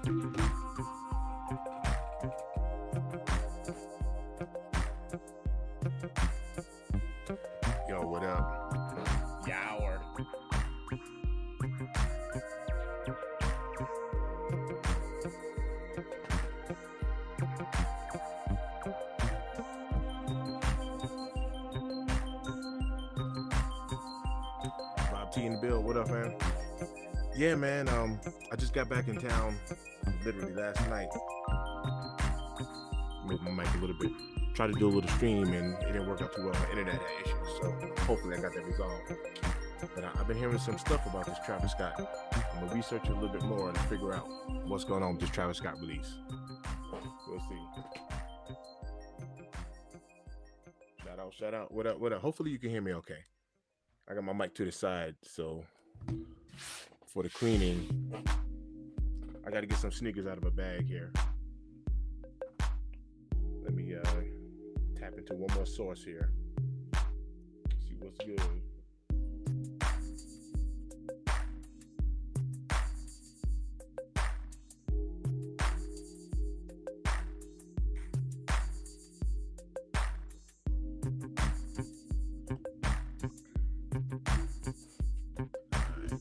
Yo, what up? Yower. Bob T in the bill. What up, man? Yeah, man. I just got back in town literally last night. Moved my mic a little bit. Tried to do a little stream and it didn't work out too well. My internet had issues, so hopefully I got that resolved. But I've been hearing some stuff about this Travis Scott. I'm gonna research it a little bit more and figure out what's going on with this Travis Scott release. We'll see. Shout out. What up? Hopefully you can hear me okay. I got my mic to the side, so for the cleaning, I got to get some sneakers out of a bag here. Let me tap into one more source here. See what's good.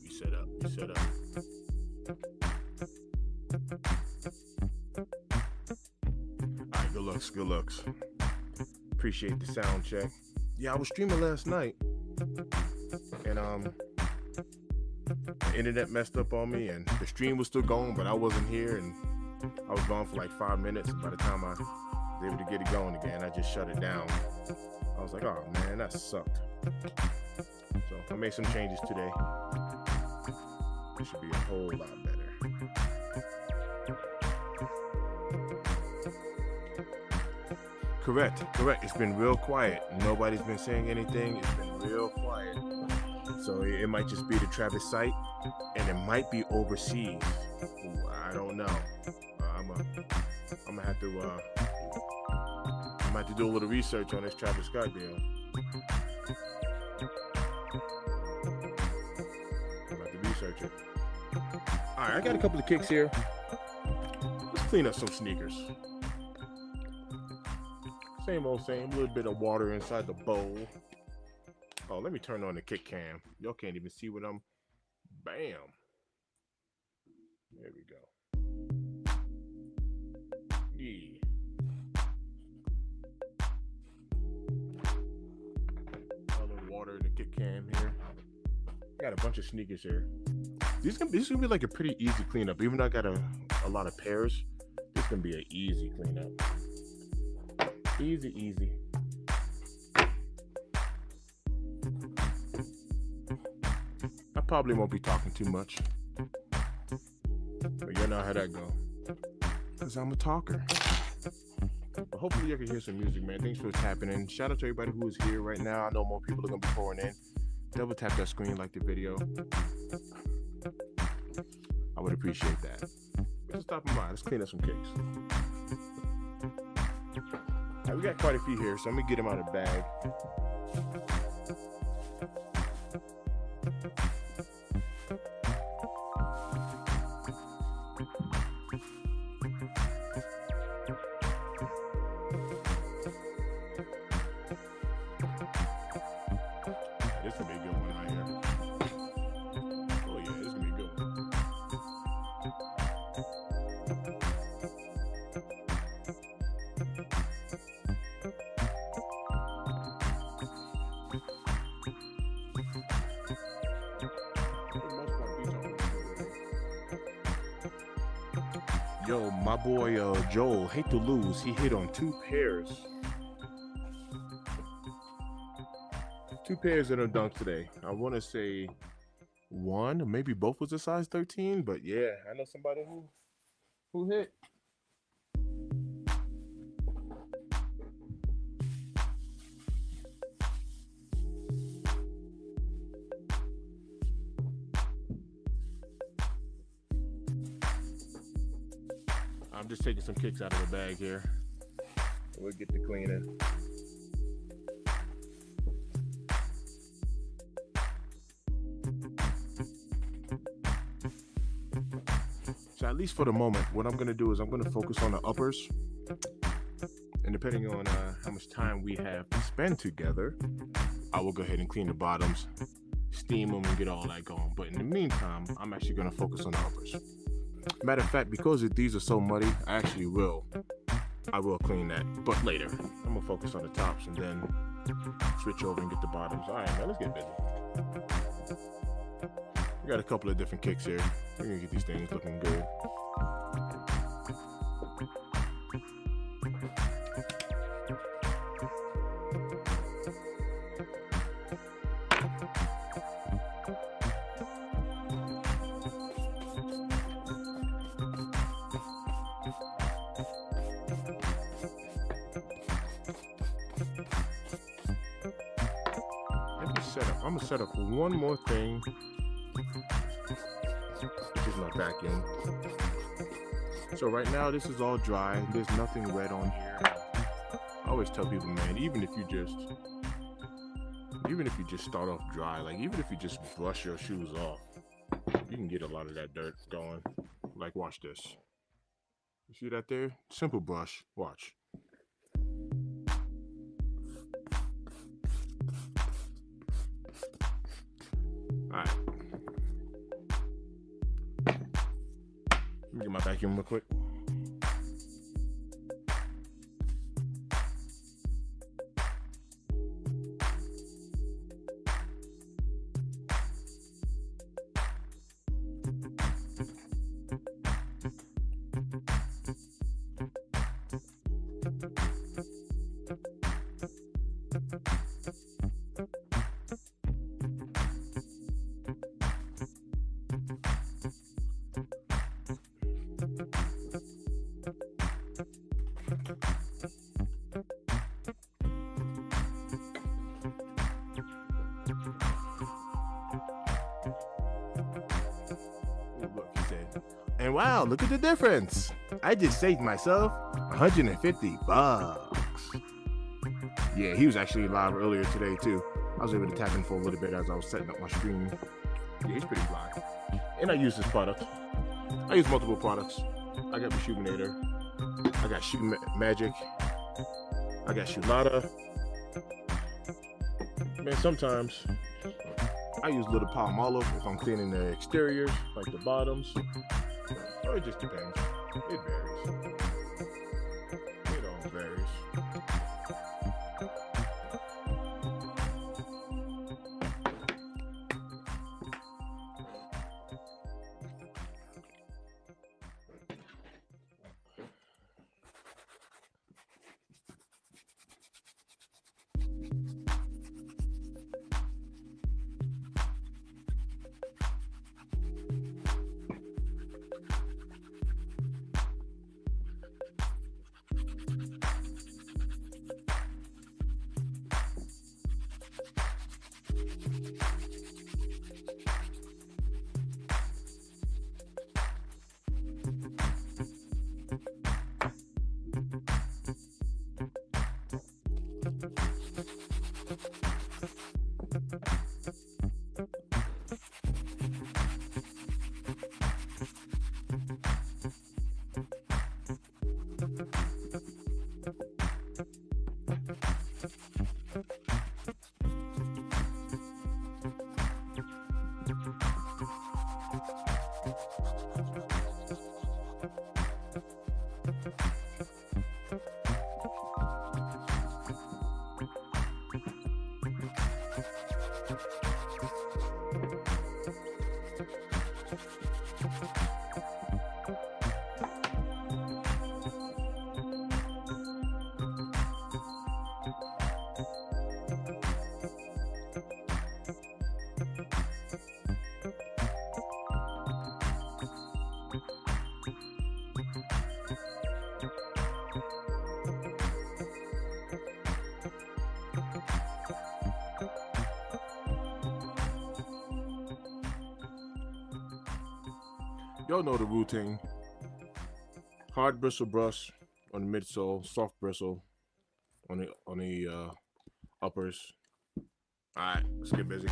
We set up. All right, good looks. Appreciate the sound check. Yeah, I was streaming last night, and the internet messed up on me, and the stream was still going, but I wasn't here, and I was gone for like 5 minutes. By the time I was able to get it going again, I just shut it down. I was like, oh man, that sucked. So I made some changes today. It should be a whole lot better. Correct. It's been real quiet. Nobody's been saying anything. It's been real quiet. So it might just be the Travis site, and it might be overseas. I don't know. I'm gonna have to do a little research on this Travis Scott deal. I'm about to research it. All right, I got a couple of kicks here. Let's clean up some sneakers. Same old same, a little bit of water inside the bowl. Oh, let me turn on the kick cam. Y'all can't even see what I'm... Bam. There we go. Yeah. A little water in the kick cam here. Got a bunch of sneakers here. This is gonna be like a pretty easy cleanup. Even though I got a lot of pairs, this is gonna be an easy cleanup. Easy. I probably won't be talking too much, but you know how that go. Cause I'm a talker. But hopefully you can hear some music, man. Thanks for tapping in. Shout out to everybody who is here right now. I know more people are gonna be pouring in. Double tap that screen, like the video. I would appreciate that. But just stopping by. Let's clean up some cakes. Right, we got quite a few here, so let me get them out of the bag. This is gonna be a good one right here. Oh yeah, this is gonna be a good one. Yo, my boy Joel, hate to lose. He hit on two pairs. Two pairs that are dunked today. I want to say one, maybe both was a size 13, but yeah, I know somebody who hit. I'm just taking some kicks out of the bag here. We'll get the cleaning. Should I least for the moment, what I'm gonna do is I'm gonna focus on the uppers, and depending on how much time we have to spend together, I will go ahead and clean the bottoms, steam them, and get all that going. But in the meantime, I'm actually gonna focus on the uppers. Matter of fact, because these are so muddy, I will clean that, but later. I'm gonna focus on the tops and then switch over and get the bottoms. All right, man, let's get busy. We got a couple of different kicks here. We're gonna get these things looking good. I'm gonna set up one more thing, which is my vacuum. So right now this is all dry. There's nothing wet on here. I always tell people, man, even if you just start off dry, like even if you just brush your shoes off, you can get a lot of that dirt going. Like watch this. You see that there? Simple brush. Watch. Alright. Let me get my vacuum real quick. And wow, look at the difference. I just saved myself $150. Yeah, he was actually live earlier today too. I was able to tap in for a little bit as I was setting up my stream. Yeah, he's pretty fly. And I use this product. I use multiple products. I got Rejuvenator. I got Shoe Magic. I got Shoelada. Man, sometimes I use a little Palmolive if I'm cleaning the exteriors, like the bottoms. So it just depends. It varies. It all varies. Y'all know the routine. Hard bristle brush on the midsole, soft bristle on the uppers. All right, let's get busy.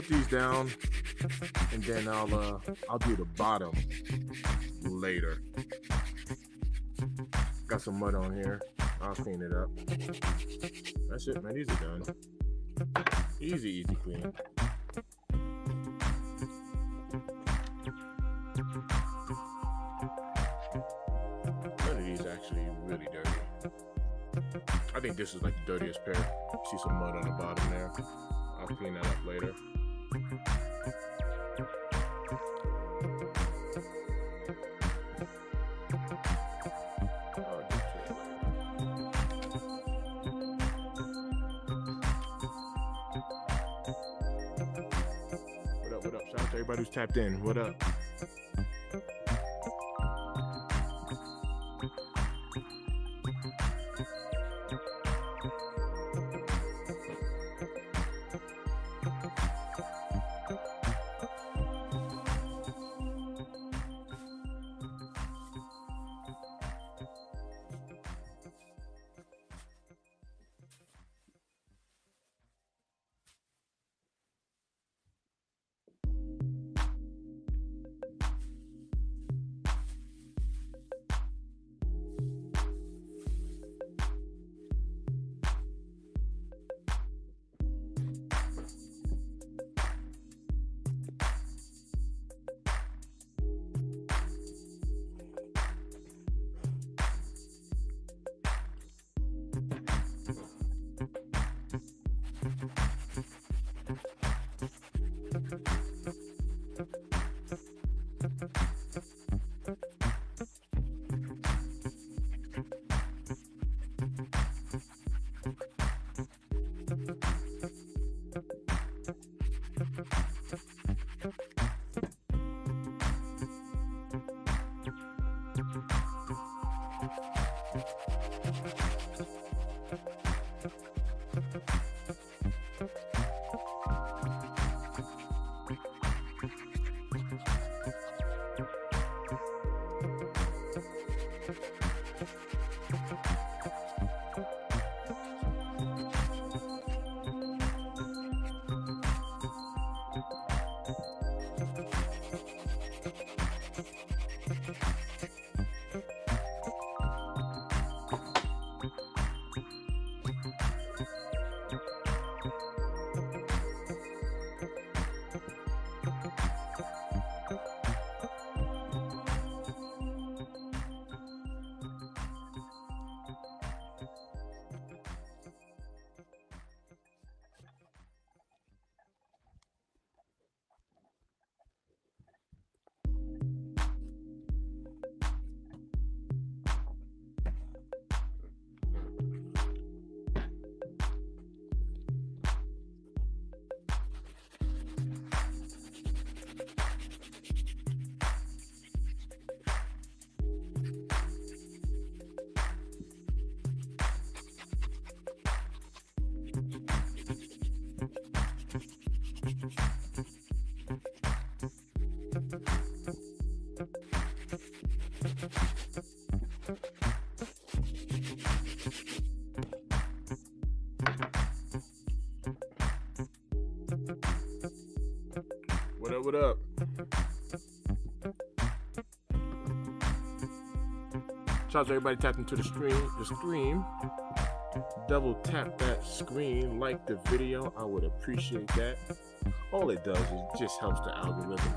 these down, and then I'll do the bottom later. Got some mud on here. I'll clean it up. That's it, man. These are done. Easy clean. None of these actually really dirty. I think this is like the dirtiest pair. See some mud on the bottom there. I'll clean that up later. What up? Shout out to everybody who's tapped in. What up? What up? Shout out to everybody tapped into the stream. Double tap that screen, like the video. I would appreciate that. All it does is just helps the algorithm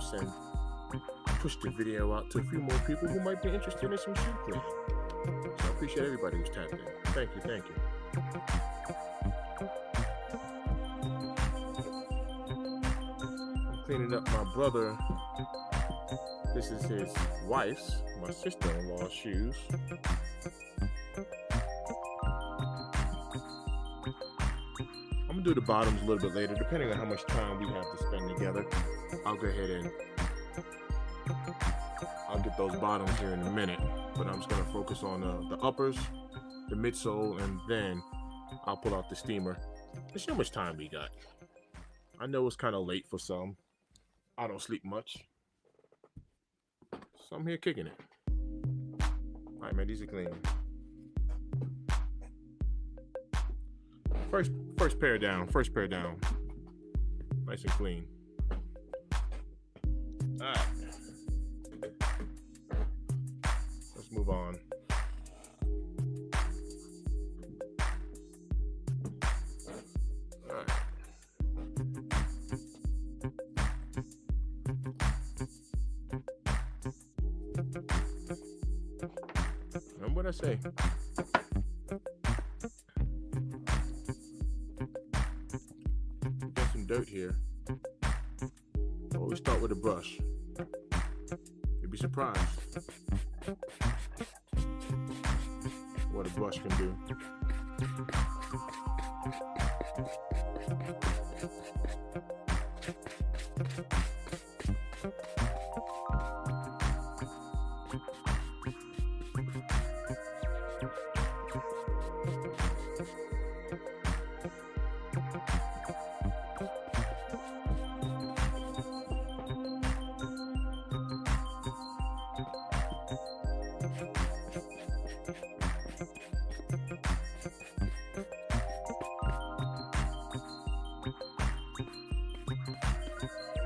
push the video out to a few more people who might be interested in some shoe cleaning. So I appreciate everybody who's tapped in. Thank you. Cleaning up my brother. This is his wife's, my sister-in-law's shoes. I'm gonna do the bottoms a little bit later, depending on how much time we have to spend together. I'll go ahead and I'll get those bottoms here in a minute, but I'm just gonna focus on the uppers, the midsole, and then I'll pull out the steamer. Let's see how much time we got. I know it's kind of late for some. I don't sleep much, so I'm here kicking it. All right, man, these are clean. First pair down. Nice and clean. All right. Let's move on. All right. Remember what I say? Got some dirt here. Always start with a brush. You'd be surprised what a brush can do.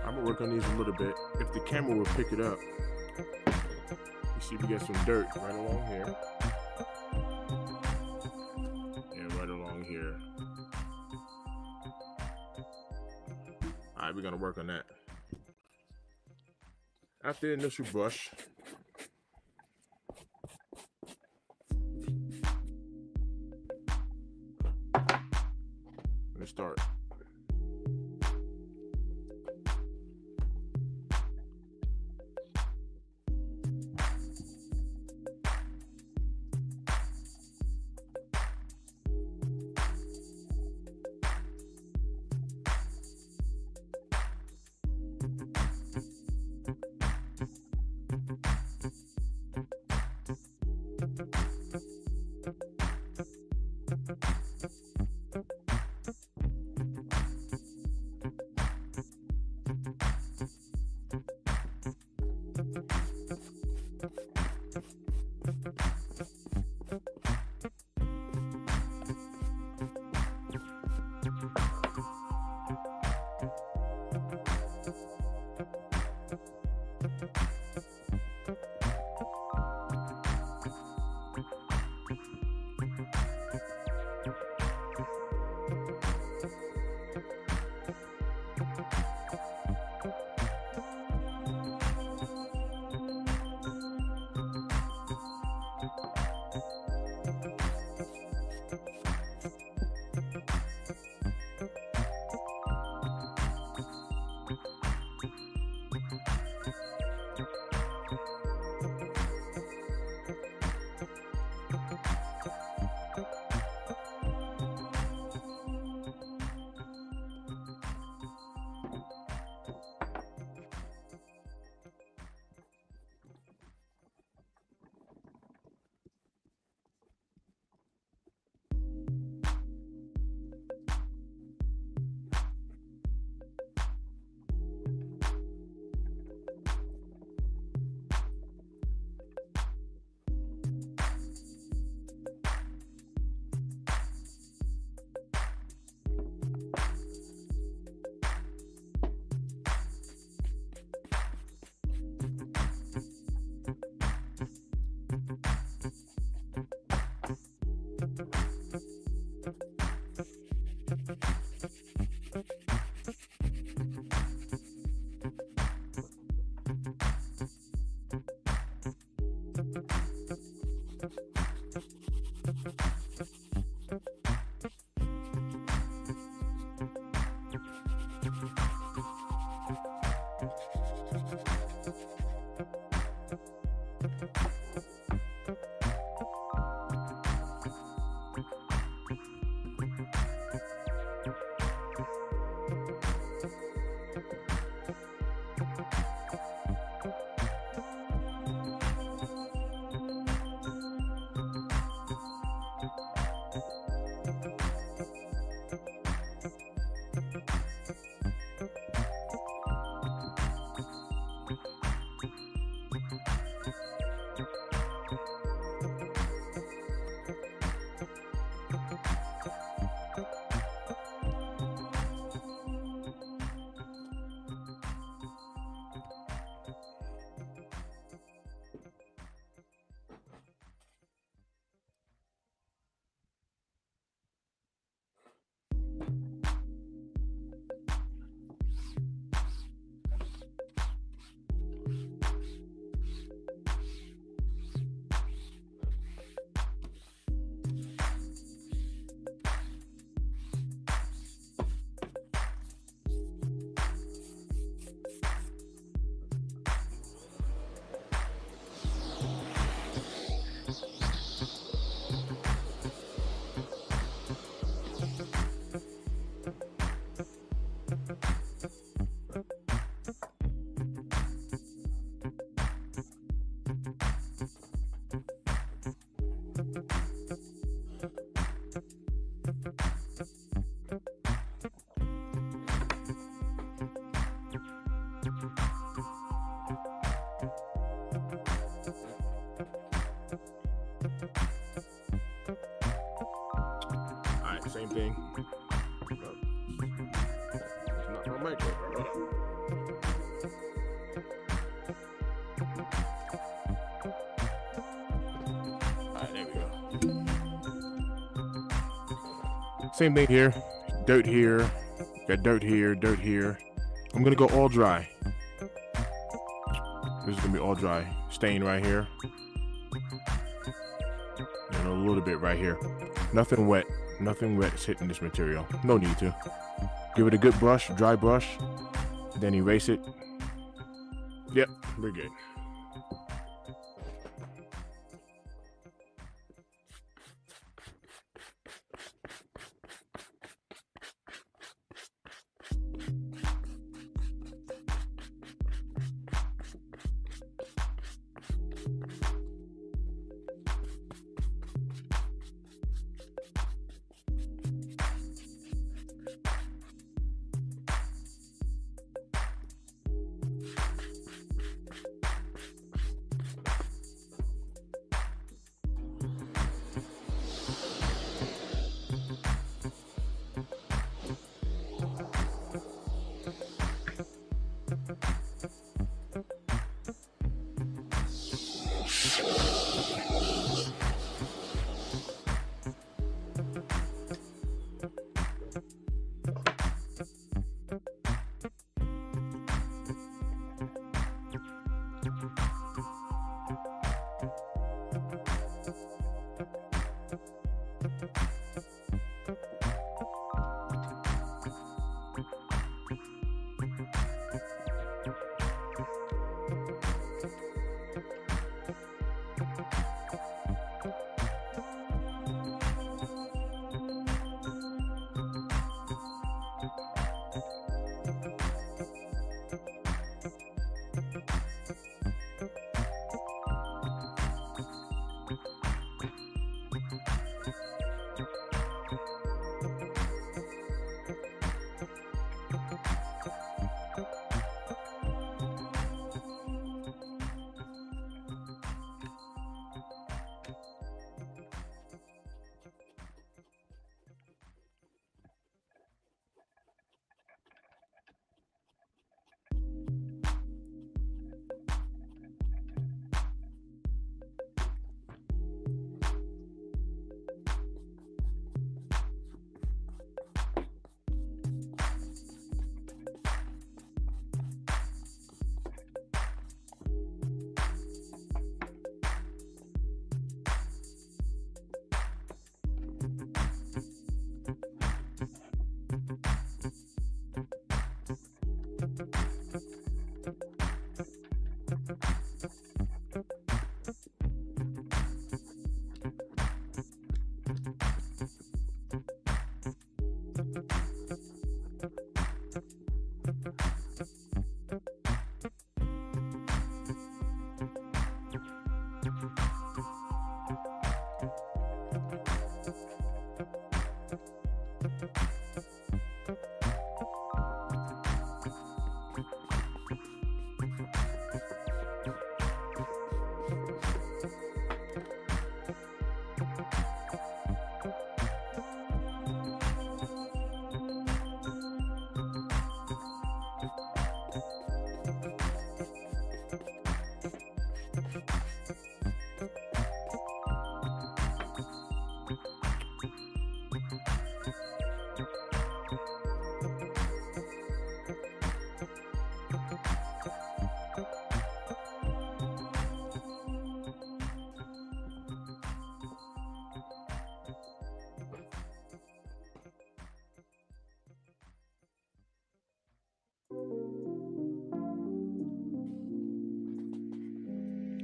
I'm gonna work on these a little bit. If the camera will pick it up, you see we got some dirt right along here. And right along here. All right, we're gonna work on that. After the initial brush, let's start. thing. It's not my micro, bro. Alright, there we go. Same thing here. Dirt here. Got dirt here, dirt here. I'm gonna go all dry. This is gonna be all dry. Stain right here. And a little bit right here. Nothing wet. Nothing wet is hitting this material. No need to. Give it a good brush, dry brush. Then erase it. Yep, we're good.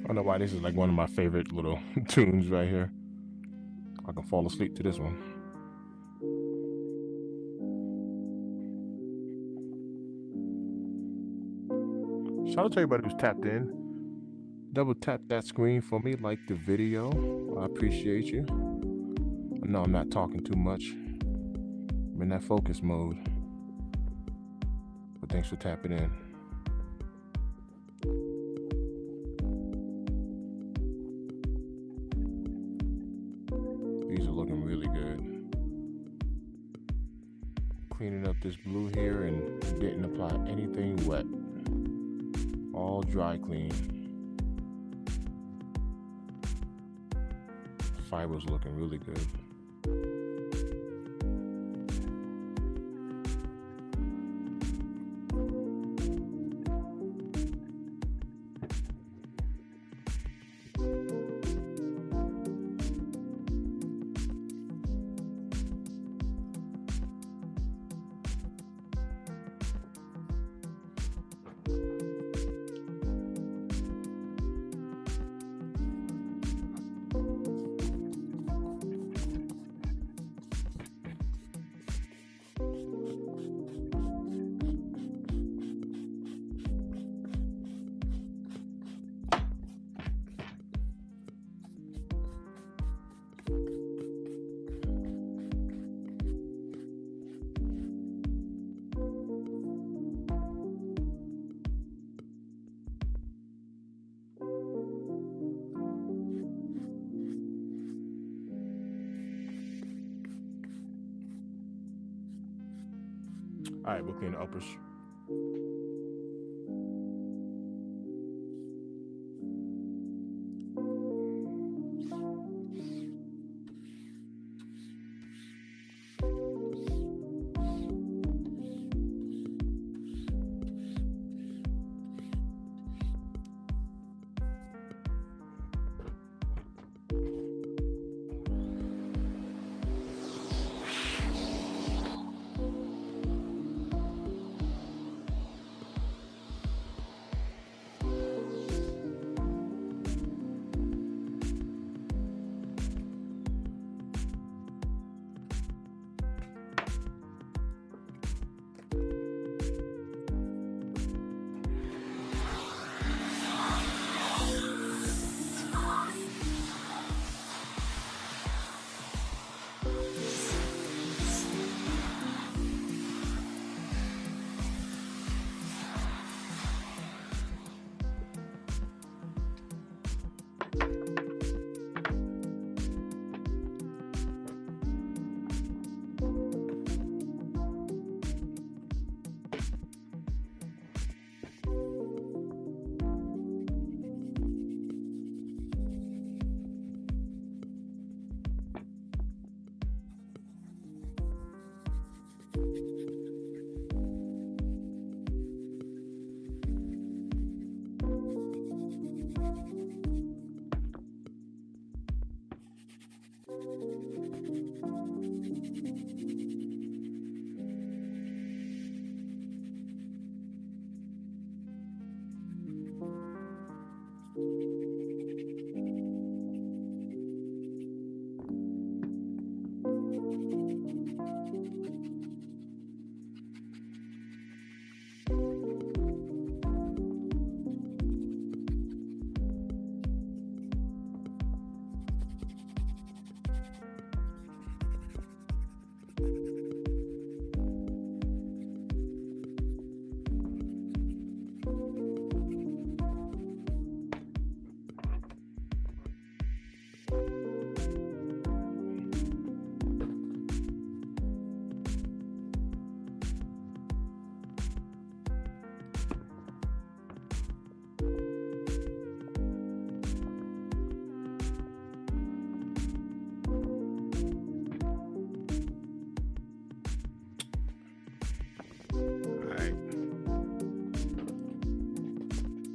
I don't know why this is like one of my favorite little tunes right here. I can fall asleep to this one. Shout out to everybody who's tapped in. Double tap that screen for me, like the video. I appreciate you. I know I'm not talking too much. I'm in that focus mode. But thanks for tapping in. These are looking really good. Cleaning up this blue here and didn't apply anything wet. All dry clean. Fiber's looking really good. All right, we'll clean the uppers.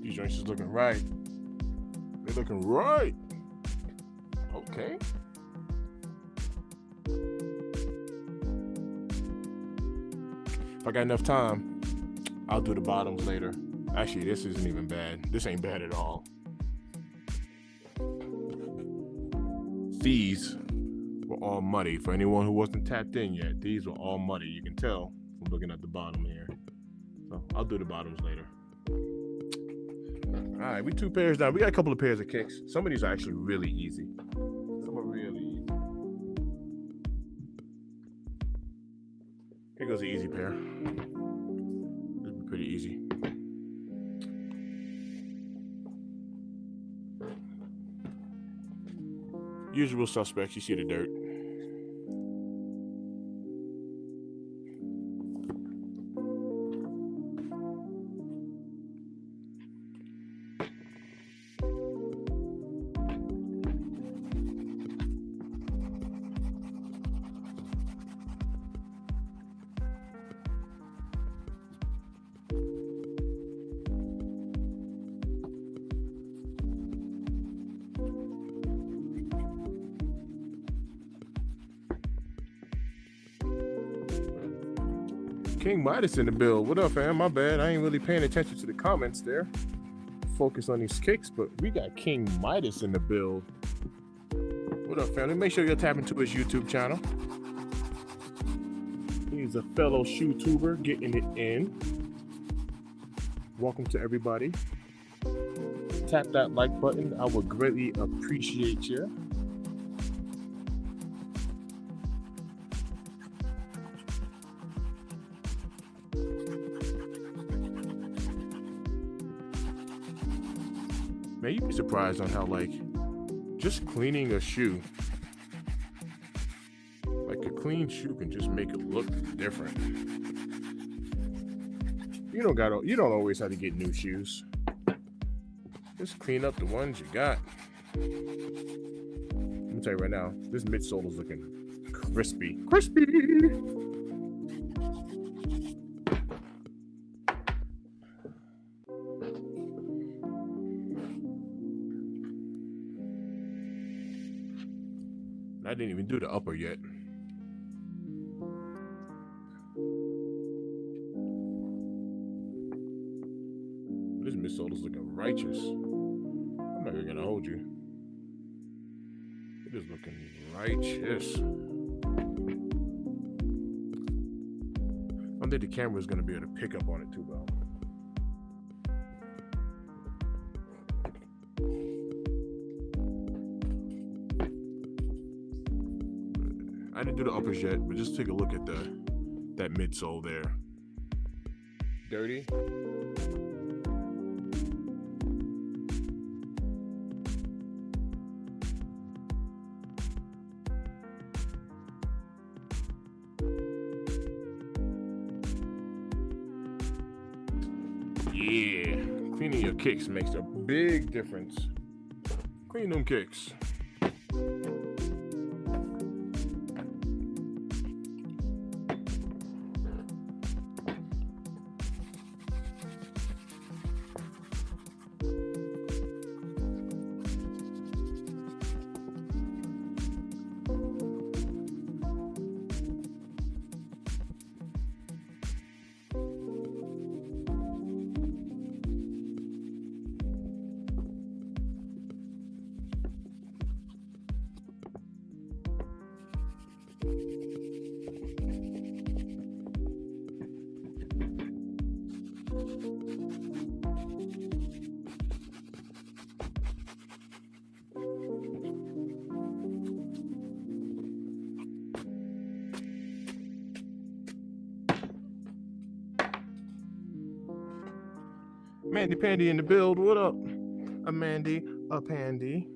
Joints is looking right. They're looking right. Okay. If I got enough time, I'll do the bottoms later. Actually, this isn't even bad. This ain't bad at all. These were all muddy. For anyone who wasn't tapped in yet, these were all muddy. You can tell from looking at the bottom here. So I'll do the bottoms later. All right, we 2 pairs down. We got a couple of pairs of kicks. Some of these are actually really easy. Some are really easy. Here goes the easy pair. This will be pretty easy. Usual suspects, you see the dirt. King Midas in the build. What up, fam? My bad. I ain't really paying attention to the comments there. Focus on these kicks, but we got King Midas in the build. What up, family? Make sure you're tapping to his YouTube channel. He's a fellow shoe tuber getting it in. Welcome to everybody. Tap that like button. I would greatly appreciate you. Man, you'd be surprised on how, like, just cleaning a shoe, like a clean shoe can just make it look different. You don't always have to get new shoes. Just clean up the ones you got. Let me tell you right now, this midsole is looking crispy. Crispy! I didn't even do the upper yet. This midsole is looking righteous. I'm not even gonna hold you. It is looking righteous. I don't think the camera is gonna be able to pick up on it too well. I didn't do the uppers yet, but just take a look at that midsole there. Dirty. Yeah, cleaning your kicks makes a big difference. Clean them kicks. Mandy Pandy in the build. What up? A Mandy, a Pandy.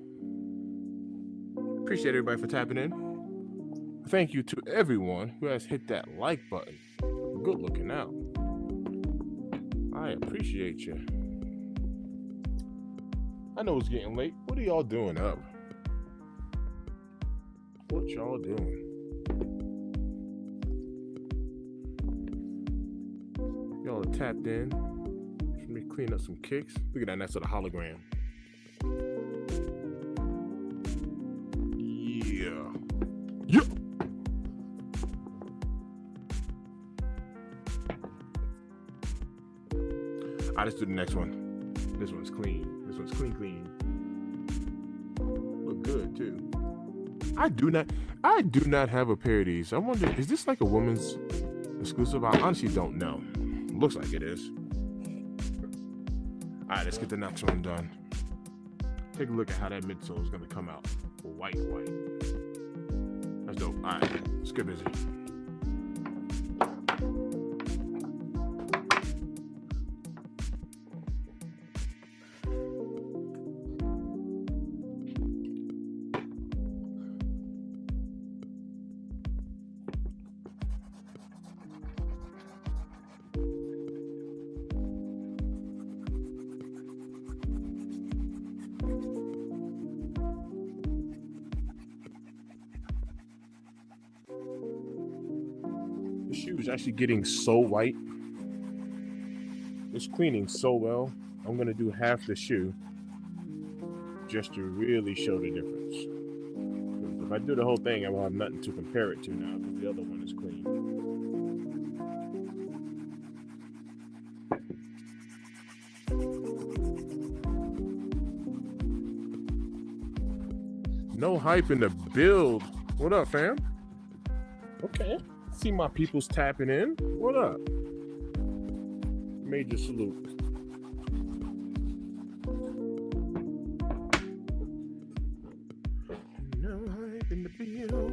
Appreciate everybody for tapping in. Thank you to everyone who has hit that like button. Good looking out. I appreciate you. I know it's getting late. What are y'all doing up? What y'all doing? Y'all are tapped in. Let me clean up some kicks. Look at that next to the hologram. Yeah. Yep. Let's do the next one. This one's clean. This one's clean. Look good too. I do not have a pair of these. I wonder, is this like a woman's exclusive? I honestly don't know. Looks like it is. All right, let's get the next one done. Take a look at how that midsole is gonna come out. White. That's dope. All right, let's get busy. The shoe is actually getting so white. It's cleaning so well. I'm gonna do half the shoe just to really show the difference. If I do the whole thing, I will have nothing to compare it to now because the other one is clean. No hype in the build. What up, fam? Okay. See my people's tapping in. What up? Major salute. No hype in the build.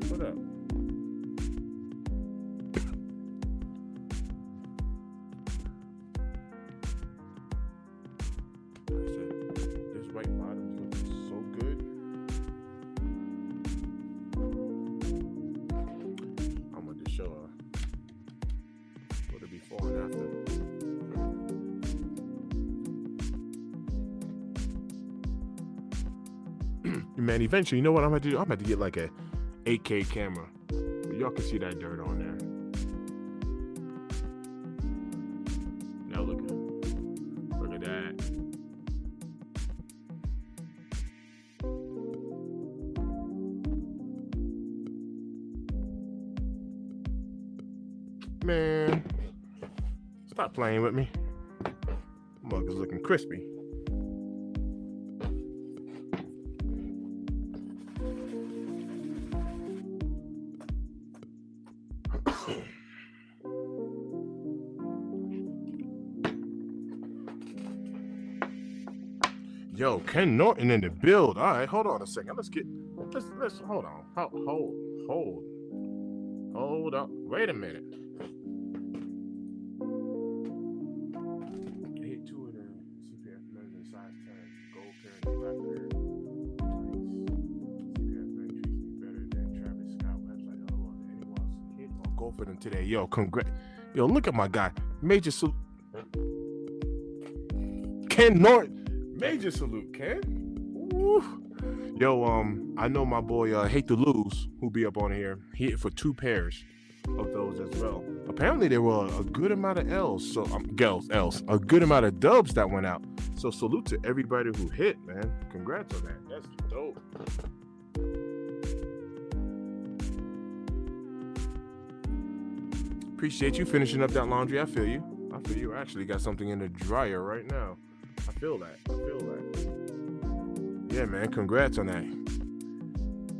What up? This white bottom is looking so good. I'm going to show what it before and after. Man, eventually, you know what I'm going to do? I'm about to get like a 8K camera. Y'all can see that dirt on there. Now look at that. Man, stop playing with me. Mug is looking crispy. Yo, Ken Norton in the build. All right, hold on a second. Let's hold on. Hold up. Wait a minute. I hit 2 of the CPF men's in size 10, gold pair and black pair. CPF men treats me better than Travis Scott website. Oh, anyone hit or go for them today. Yo, congrats. Yo, look at my guy. Major salute. Ken Norton. Major salute, Ken. Woo. Yo, I know my boy Hate to Lose, who be up on here. He hit for 2 pairs of those as well. Apparently there were a good amount of L's, so a good amount of dubs that went out. So salute to everybody who hit, man. Congrats on that. That's dope. Appreciate you finishing up that laundry. I feel you. I actually got something in the dryer right now. I feel that. Yeah, man. Congrats on that.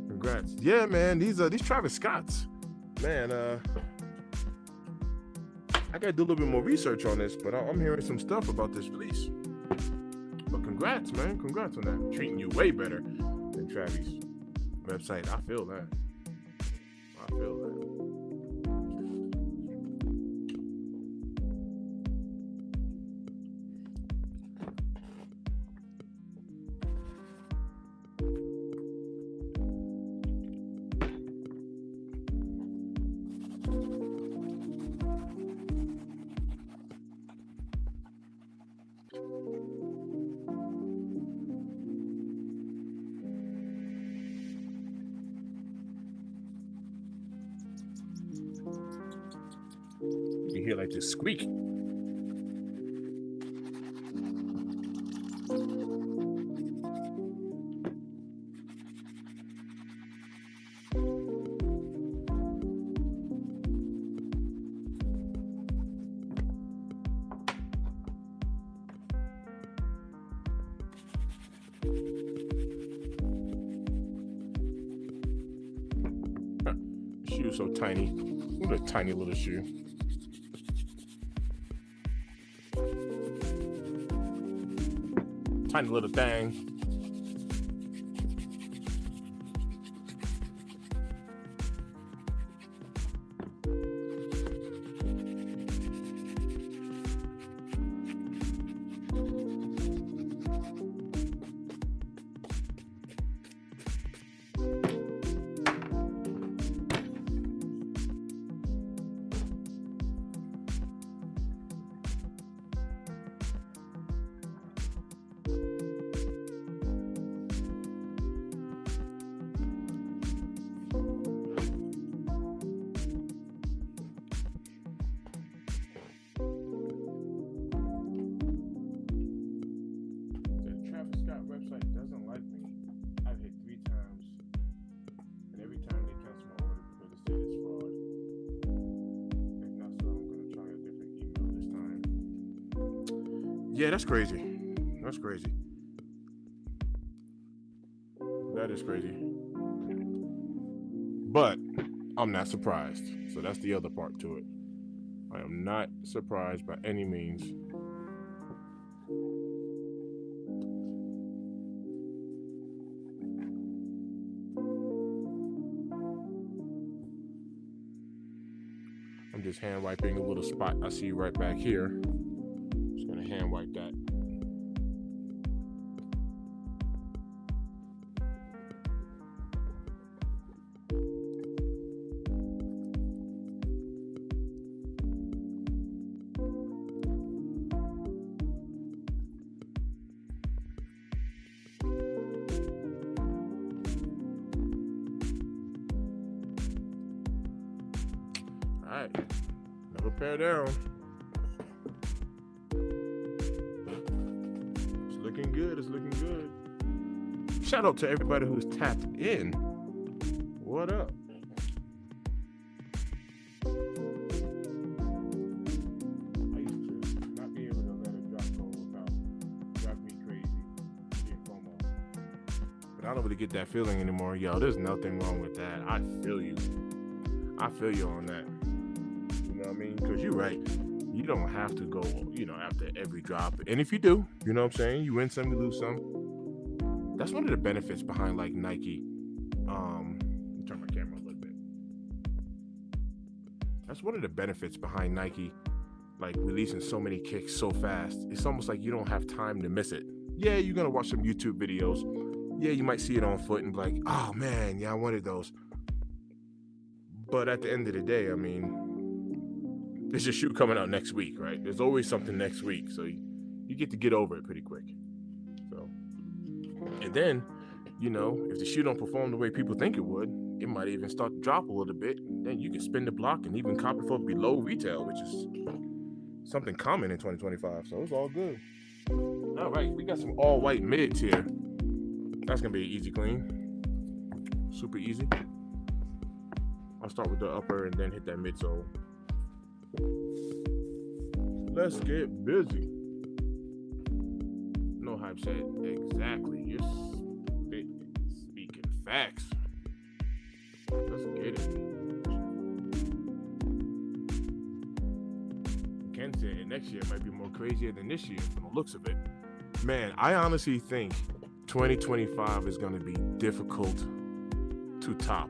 Congrats. Yeah, man. These Travis Scotts, man. I gotta do a little bit more research on this, but I'm hearing some stuff about this release. But congrats, man. Congrats on that. Treating you way better than Travis' website. I feel that. You can hear like this squeak. Shoe so tiny. What a tiny little shoe. Tiny little thing. Yeah, that's crazy. That's crazy. That is crazy. But I'm not surprised. So that's the other part to it. I am not surprised by any means. I'm just hand wiping a little spot I see right back here. Just gonna hand wipe that. All right, another pair down. It's looking good, it's looking good. Shout out to everybody who's tapped in. What up? I used to not be able to let a drop go without driving me crazy, get FOMO. But I don't really get that feeling anymore. Yo, there's nothing wrong with that. I feel you. I feel you on that. You know what I mean? Because you're right. You don't have to go, after every drop. And if you do, you know what I'm saying? You win some, you lose some. That's one of the benefits behind like Nike. Turn my camera a little bit. That's one of the benefits behind Nike, like releasing so many kicks so fast. It's almost like you don't have time to miss it. Yeah, you're going to watch some YouTube videos. Yeah, you might see it on foot and be like, oh man, yeah, I wanted those. But at the end of the day, I mean, there's a shoe coming out next week, right? There's always something next week. So you get to get over it pretty quick. So, and then, if the shoe don't perform the way people think it would, it might even start to drop a little bit. Then you can spin the block and even cop it for below retail, which is something common in 2025. So it's all good. All right, we got some all white mids here. That's gonna be an easy clean. Super easy. I'll start with the upper and then hit that midsole. Let's get busy. No hype said exactly. You're speaking facts. Let's get it. Ken said next year might be more crazier than this year from the looks of it. Man, I honestly think 2025 is going to be difficult to top.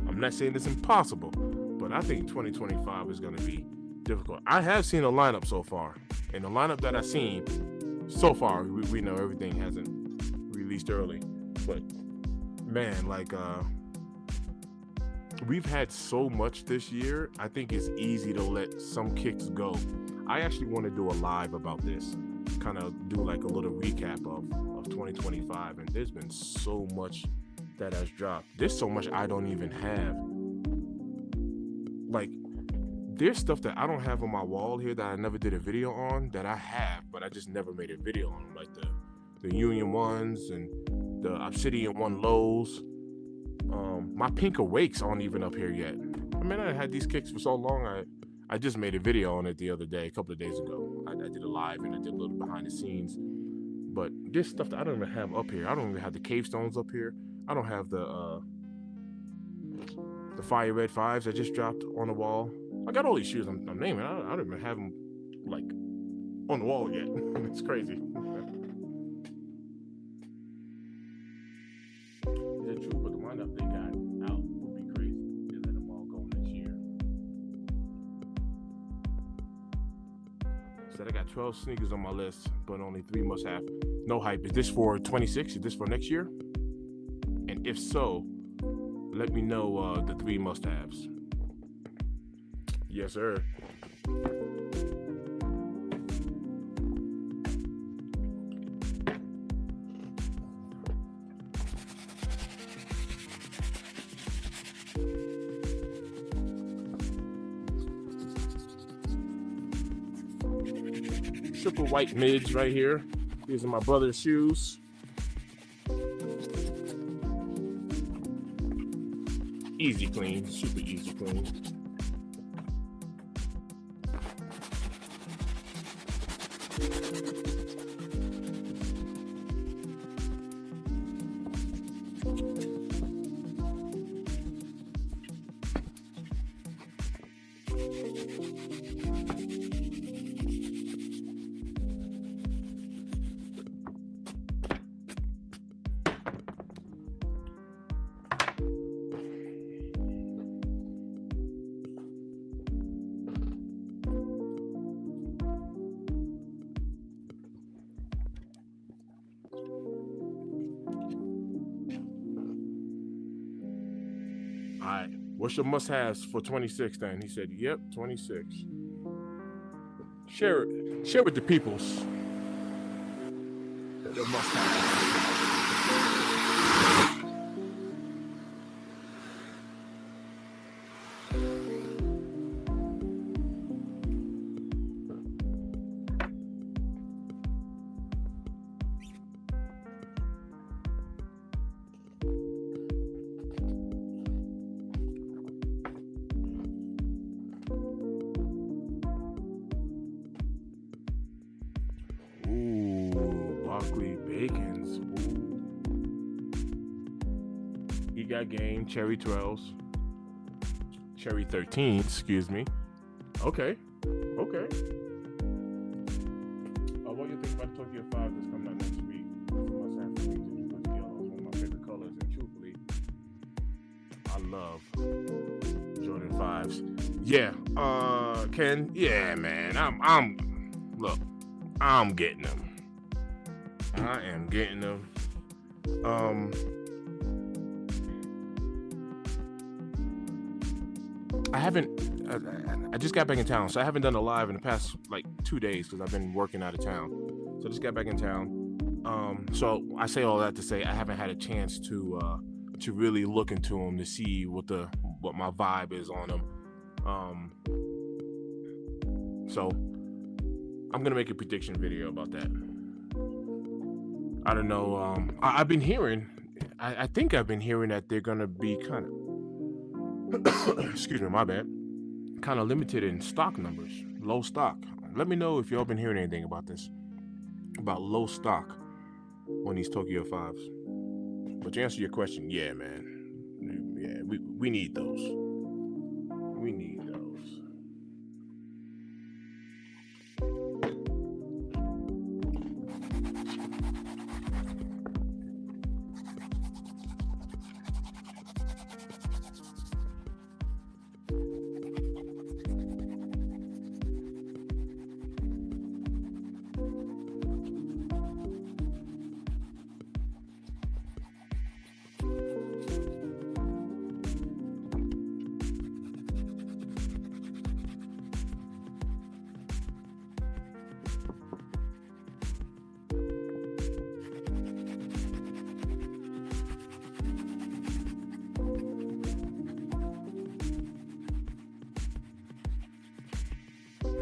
I'm not saying it's impossible, but I think 2025 is going to be difficult. I have seen a lineup so far, and the lineup that I've seen so far, we know everything hasn't released early, but man, we've had so much this year. I think it's easy to let some kicks go. I actually want to do a live about this, kind of do like a little recap of 2025, and there's been so much that has dropped. There's so much I don't even have. Like, there's stuff that I don't have on my wall here that I never did a video on that I have, but I just never made a video on, like the Union ones and the Obsidian 1 lows. My pink awakes aren't even up here yet. I mean, I had these kicks for so long. I just made a video on it the other day, a couple of days ago. I did a live and I did a little behind the scenes. But there's stuff that I don't even have up here. I don't even have the cave stones up here. I don't have the fire red 5s that just dropped on the wall. I got all these shoes I'm naming. I don't even have them like on the wall yet. It's crazy. Is that true? But the lineup they got out would be crazy. They let them all go next year. Said I got 12 sneakers on my list, but only 3 must have. No hype. Is this for 26? Is this for next year? And if so, let me know the 3 must-haves. Yes, sir. Triple white mids right here. These are my brother's shoes. Easy clean, super easy clean. What's your must-haves for 26 then? He said, yep, 26. Share with the peoples. Your must-haves. Bacons. He got game. Cherry 12s. Cherry 13s, excuse me. Okay. What do you think about the Tokyo 5 that's coming out next week? Must have to be yellow. It's one of my favorite colors, and truthfully, I love Jordan 5s. Yeah, Ken. Yeah, man. I'm getting them. I am getting them. I just got back in town, so I haven't done a live in the past like 2 days because I've been working out of town. So I just got back in town. So I say all that to say I haven't had a chance to really look into them to see what my vibe is on them. So I'm gonna make a prediction video about that. I don't know. I've been hearing. I think I've been hearing that they're gonna be kind of. Excuse me, my bad. Kind of limited in stock numbers, low stock. Let me know if y'all been hearing anything about this, about low stock on these Tokyo 5s. But to answer your question, yeah, man. Yeah, we need those. We need those.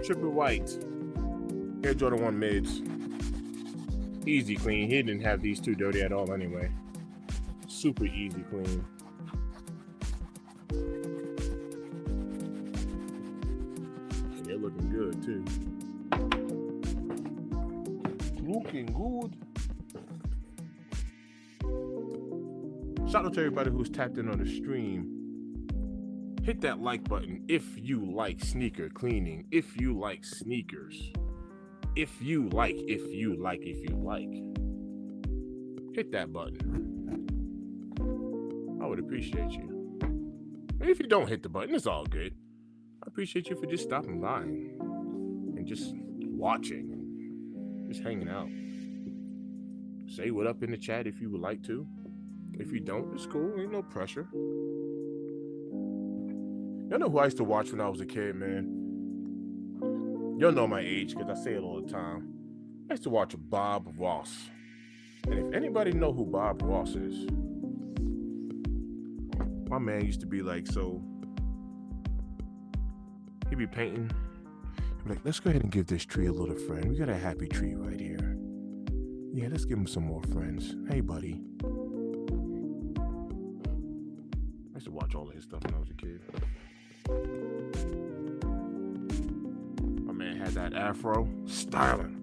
Triple white. Air Jordan 1 mids. Easy clean. He didn't have these two dirty at all anyway. Super easy clean. And they're looking good too. Looking good. Shout out to everybody who's tapped in on the stream. Hit that like button if you like sneaker cleaning, if you like sneakers, if you like. Hit that button. I would appreciate you. And if you don't hit the button, it's all good. I appreciate you for just stopping by and just watching, and just hanging out. Say what up in the chat if you would like to. If you don't, it's cool. Ain't no pressure. Y'all know who I used to watch when I was a kid, man? Y'all know my age because I say it all the time. I used to watch Bob Ross. And if anybody know who Bob Ross is, my man used to be like, so he'd be painting. He'd be like, let's go ahead and give this tree a little friend. We got a happy tree right here. Yeah, let's give him some more friends. Hey, buddy. I used to watch all of his stuff when I was a kid. My man had that afro. Styling.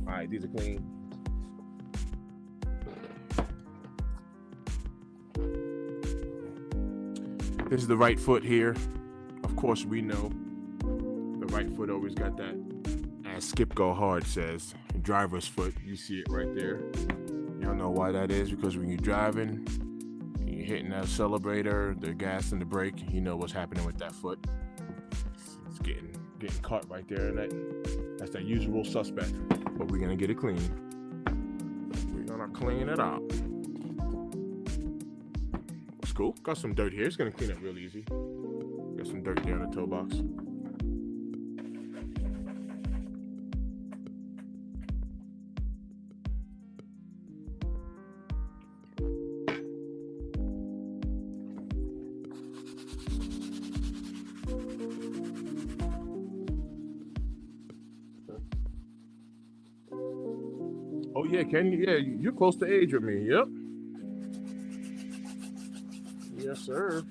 All right, these are clean. This is the right foot here. Of course, we know the right foot always got that, as Skip Go Hard says, driver's foot. You see it right there. Y'all know why that is, because when you're driving, you're hitting that accelerator, the gas and the brake, you know what's happening with that foot. It's getting caught right there, and that's that usual suspect. But we're gonna get it clean. We're gonna clean it out. It's cool. Got some dirt here. It's gonna clean up real easy. Got some dirt there in the toe box. Oh yeah, Ken. Yeah, you're close to age with me. Yep. Yes, sir.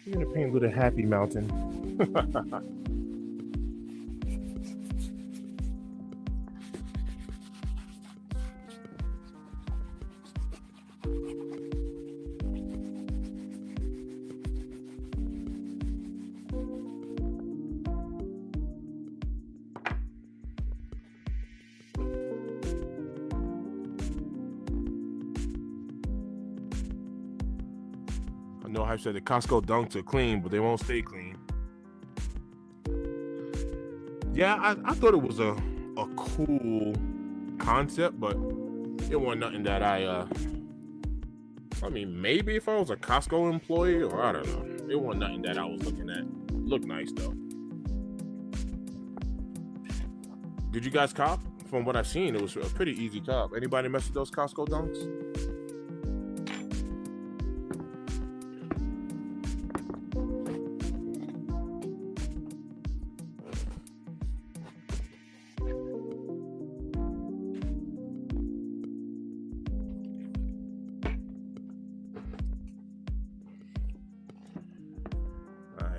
You're gonna paint a little happy mountain. I know Hype said the Costco dunks are clean, but they won't stay clean. Yeah, I thought it was a cool concept, but it wasn't nothing that I mean, maybe if I was a Costco employee, or I don't know. It wasn't nothing that I was looking at. Looked nice though. Did you guys cop? From what I've seen, it was a pretty easy cop. Anybody mess with those Costco dunks?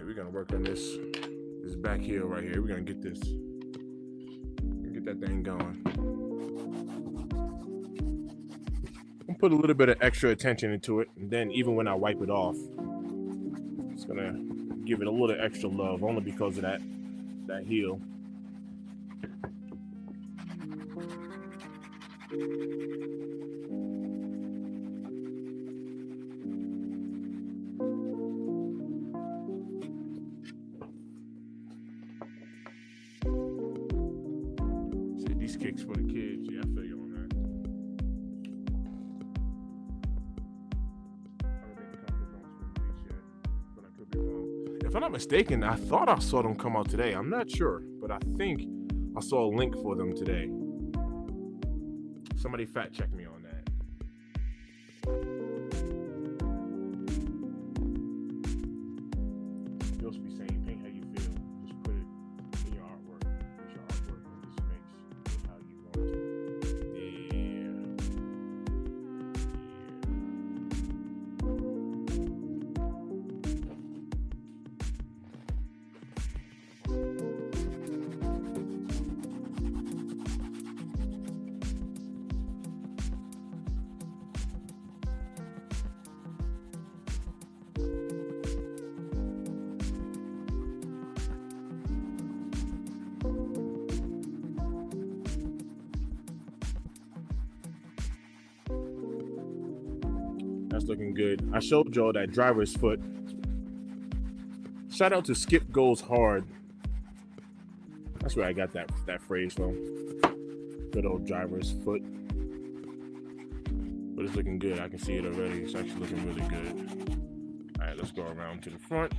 We're gonna work on this back heel right here. We're gonna get that thing going. I'll put a little bit of extra attention into it, and then even when I wipe it off, it's gonna give it a little extra love, only because of that heel. These kicks for the kids. Yeah, I feel you on that. I don't think the Costco dunks were released yet, but I could be wrong. If I'm not mistaken, I thought I saw them come out today. I'm not sure, but I think I saw a link for them today. Somebody fact check me on that. You'll be saying, paint how you feel. Just put it in your artwork. It's your artwork, and just makes it how you want it. That's looking good. I showed y'all that driver's foot. Shout out to Skip Goes Hard. That's where I got that phrase from. Good old driver's foot. But it's looking good. I can see it already. It's actually looking really good. All right, let's go around to the front.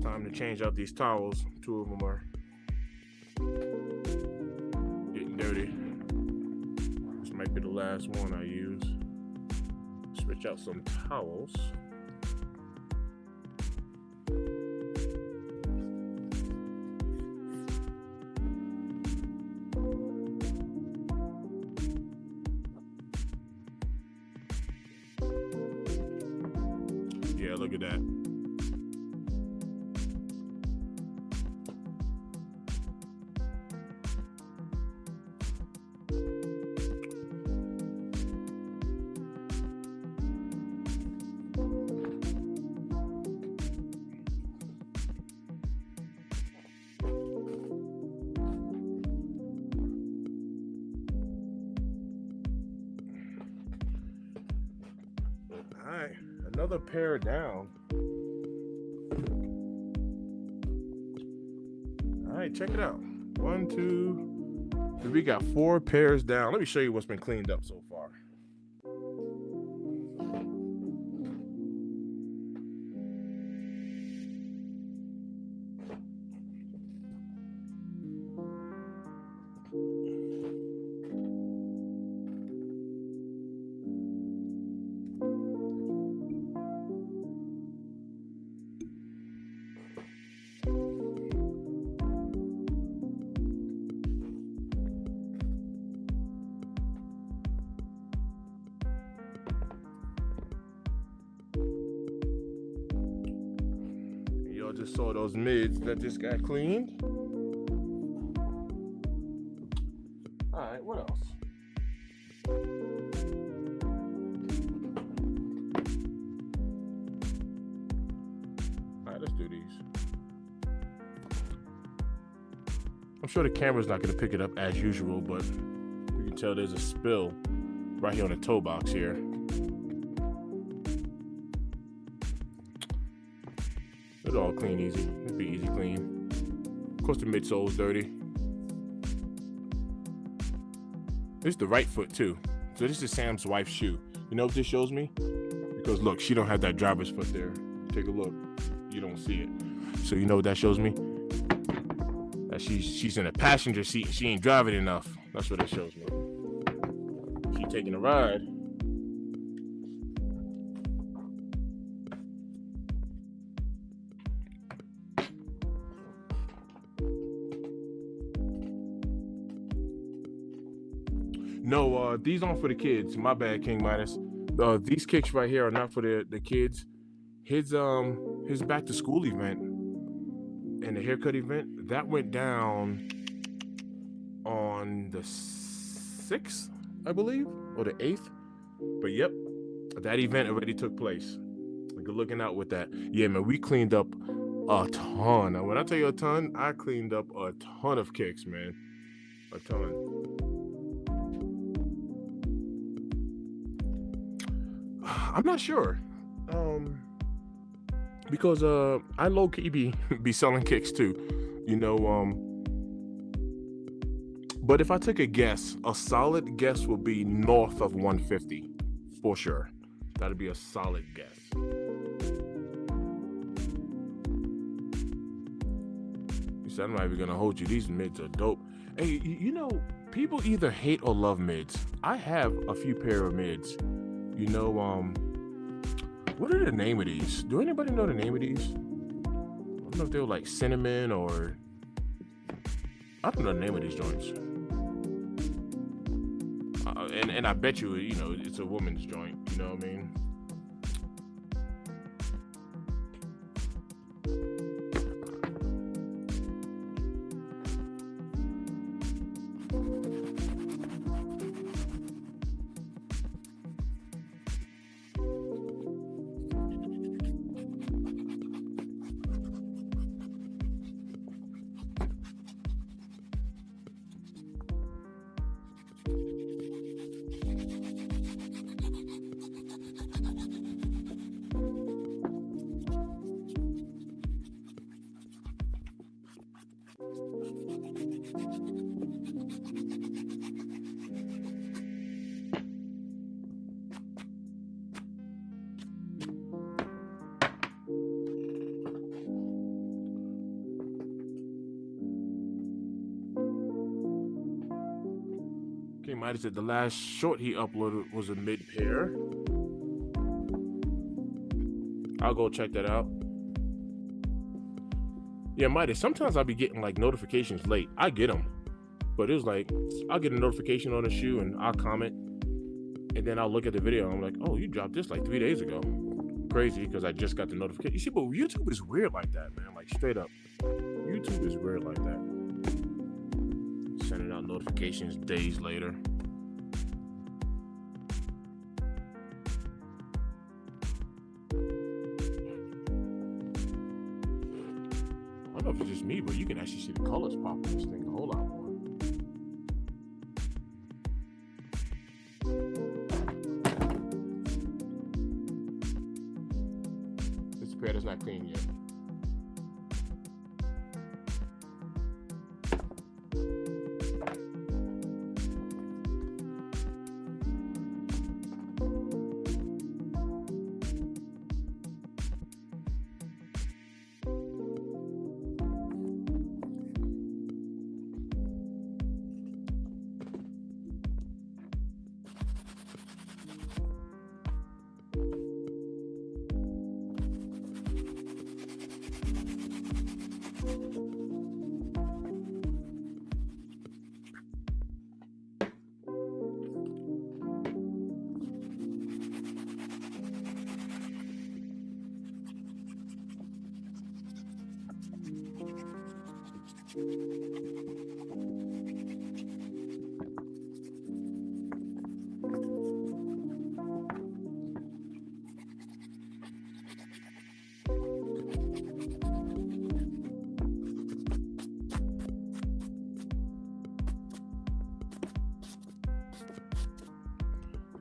Time to change out these towels. 2 of them are getting dirty. This might be the last one I use. Switch out some towels. Yeah, look at that. All right, another pair down. All right, check it out. 1, 2, 3. We got 4 pairs down. Let me show you what's been cleaned up so far. Y'all just saw those mids that just got cleaned. All right, what else? All right, let's do these. I'm sure the camera's not going to pick it up as usual, but you can tell there's a spill right here on the toe box here. It'll all clean easy. It'll be easy clean. Of course, the midsole's dirty. This is the right foot too. So this is Sam's wife's shoe. You know what this shows me? Because look, she don't have that driver's foot there. Take a look. You don't see it. So you know what that shows me? That she's in a passenger seat and she ain't driving enough. That's what it shows me. She taking a ride. No, these aren't for the kids. My bad, King Midas. These kicks right here are not for the kids. His back to school event and the haircut event, that went down on the 6th, I believe, or the 8th. But yep, that event already took place. Good looking out with that. Yeah, man, we cleaned up a ton. Now, when I tell you a ton, I cleaned up a ton of kicks, man. A ton. I'm not sure, because I low-key be selling kicks too, you know. But if I took a guess, a solid guess would be north of 150 for sure. That'd be a solid guess. You said I'm not even gonna hold you. These mids are dope. Hey, you know, people either hate or love mids. I have a few pair of mids. You know, what are the name of these? Do anybody know the name of these? I don't know if they're like cinnamon or... I don't know the name of these joints. And I bet you, you know, it's a woman's joint. You know what I mean? Might have said the last short he uploaded was a mid pair. I'll go check that out. Yeah, Midas, sometimes I'll be getting like notifications late. I get them, but it was like I'll get a notification on the shoe and I'll comment, and then I'll look at the video and I'm like, oh, you dropped this like 3 days ago. crazy because I just got the notification. You see, but YouTube is weird like that, man. Like straight up, YouTube is weird like that. Sending out notifications days later. I don't know if it's just me, but you can actually see the colors pop on this thing a whole lot more. This pad is not clean yet.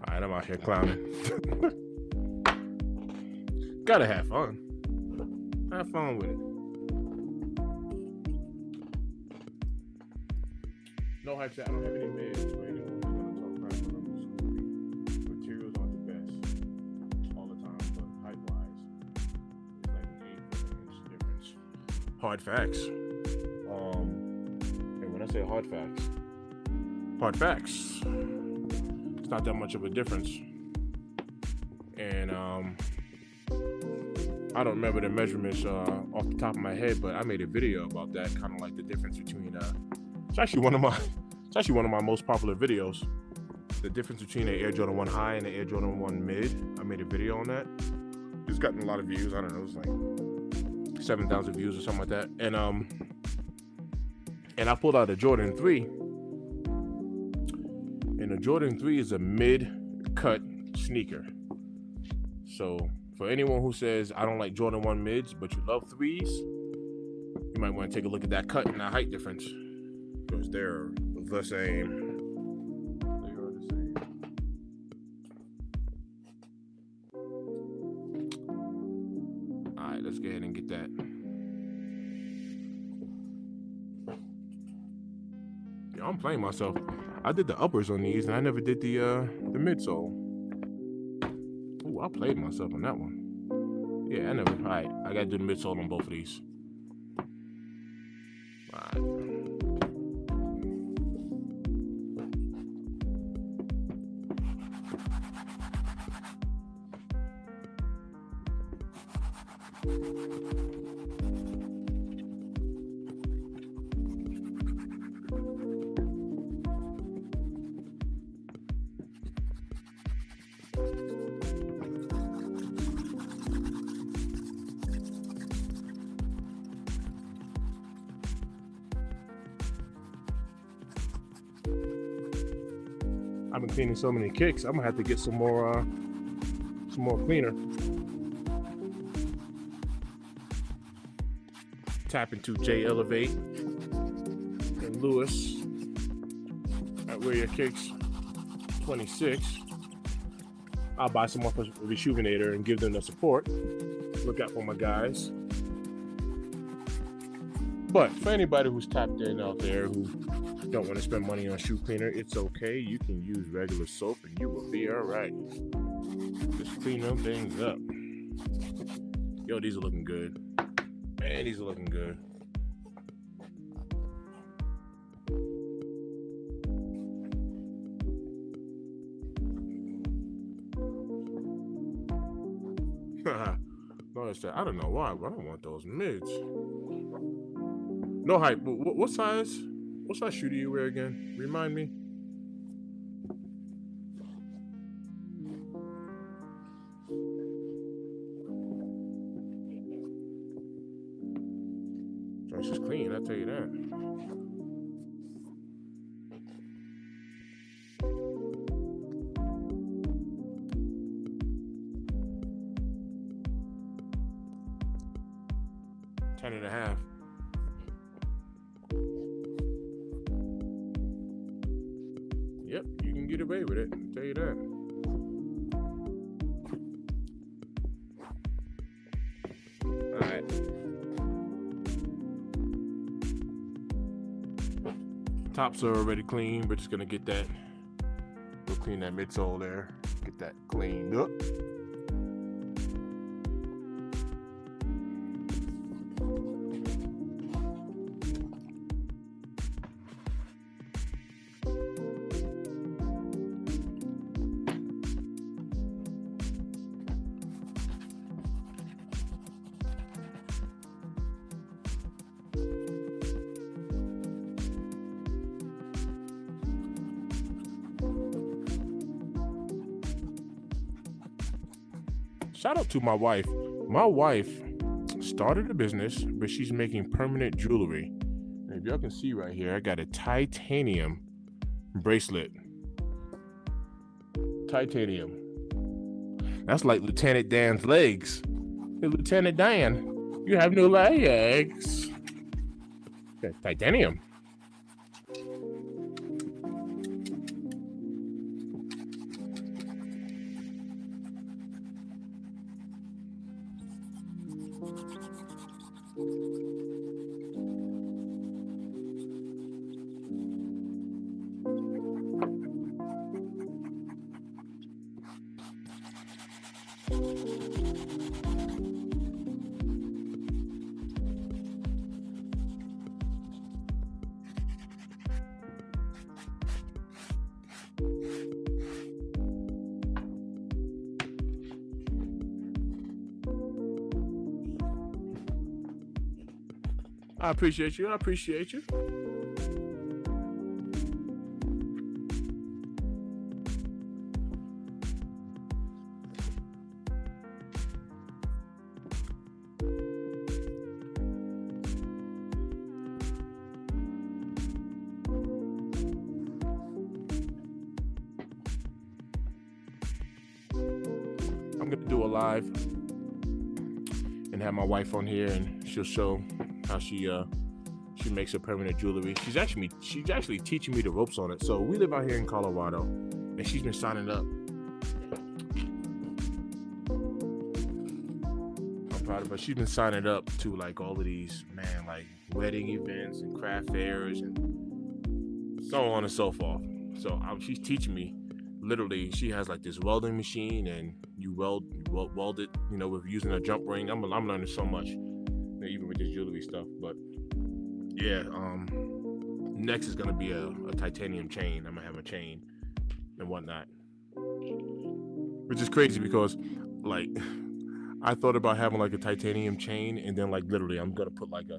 Alright, I'm out here clowning. Gotta have fun. Have fun with it. No hype set. I don't have any mids for anyone who's gonna talk crap about the Scooby. Materials aren't the best all the time, but height wise, it's like an 8 inch difference. Hard facts. And when I say hard facts, it's not that much of a difference. And I don't remember the measurements off the top of my head, but I made a video about that, kind of like the difference between it's actually one of my most popular videos. The difference between the Air Jordan 1 High and the Air Jordan 1 Mid. I made a video on that. It's gotten a lot of views. I don't know, it was like 7,000 views or something like that. And I pulled out a Jordan 3. And the Jordan 3 is a mid-cut sneaker. So for anyone who says, I don't like Jordan 1 mids, but you love 3s, you might want to take a look at that cut and that height difference. Because they're the same. They are the same. Alright, let's go ahead and get that. Yeah, I'm playing myself. I did the uppers on these, and I never did the midsole. Ooh, I played myself on that one. Yeah, I never. Alright, I gotta do the midsole on both of these. Alright. I've been cleaning so many kicks. I'm gonna have to get some more cleaner. Tap into J Elevate and Lewis at Wear Your Kicks 26. I'll buy some off of Rejuvenator and give them the support. Look out for my guys. But for anybody who's tapped in out there who don't want to spend money on shoe cleaner, it's okay. You can use regular soap and you will be all right. Just clean them things up. Yo, these are looking good. Man, these are looking good. Notice that. I don't know why, but I don't want those mids. No hype. What size shoe do you wear again? Remind me. and a half. Yep, you can get away with it, I'll tell you that. Alright. Tops are already clean. We're just gonna get that. We'll clean that midsole there. Get that cleaned up. Shout out to my wife. My wife started a business, but she's making permanent jewelry. And if y'all can see right here, I got a titanium bracelet. Titanium. That's like Lieutenant Dan's legs. Hey, Lieutenant Dan, you have no legs. That's titanium. I appreciate you. I appreciate you. I'm gonna do a live and have my wife on here, and she'll show how she makes her permanent jewelry. She's actually teaching me the ropes on it. So we live out here in Colorado, and she's been signing up. I'm proud of her. She's been signing up to like all of these, man, like wedding events and craft fairs and so on and so forth. So she's teaching me. Literally, she has like this welding machine, and you weld it, you know, with using a jump ring. I'm learning so much, even with this jewelry stuff. But yeah, next is gonna be a titanium chain. I'm gonna have a chain and whatnot, which is crazy because like I thought about having like a titanium chain, and then like literally I'm gonna put like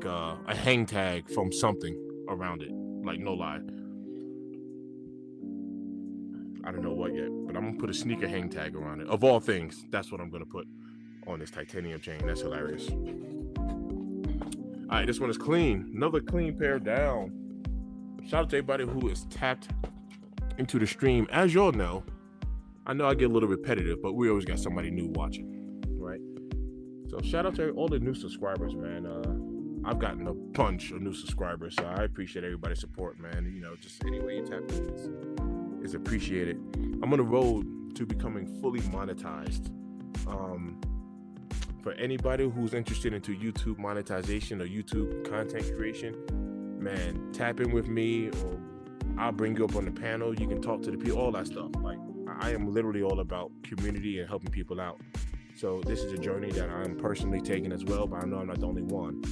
a hang tag from something around it. Like, no lie, I don't know what yet, but I'm gonna put a sneaker hang tag around it. Of all things, that's what I'm gonna put on this titanium chain. That's hilarious. All right, this one is clean. Another clean pair down. Shout out to everybody who is tapped into the stream. As y'all know, I know I get a little repetitive, but we always got somebody new watching, right? So shout out to all the new subscribers, man. I've gotten a bunch of new subscribers, so I appreciate everybody's support, man. You know, just any way you tap in is appreciated. I'm on the road to becoming fully monetized. For anybody who's interested into YouTube monetization or YouTube content creation, man, tap in with me, or I'll bring you up on the panel. You can talk to the people, all that stuff. Like, I am literally all about community and helping people out. So this is a journey that I'm personally taking as well, but I know I'm not the only one.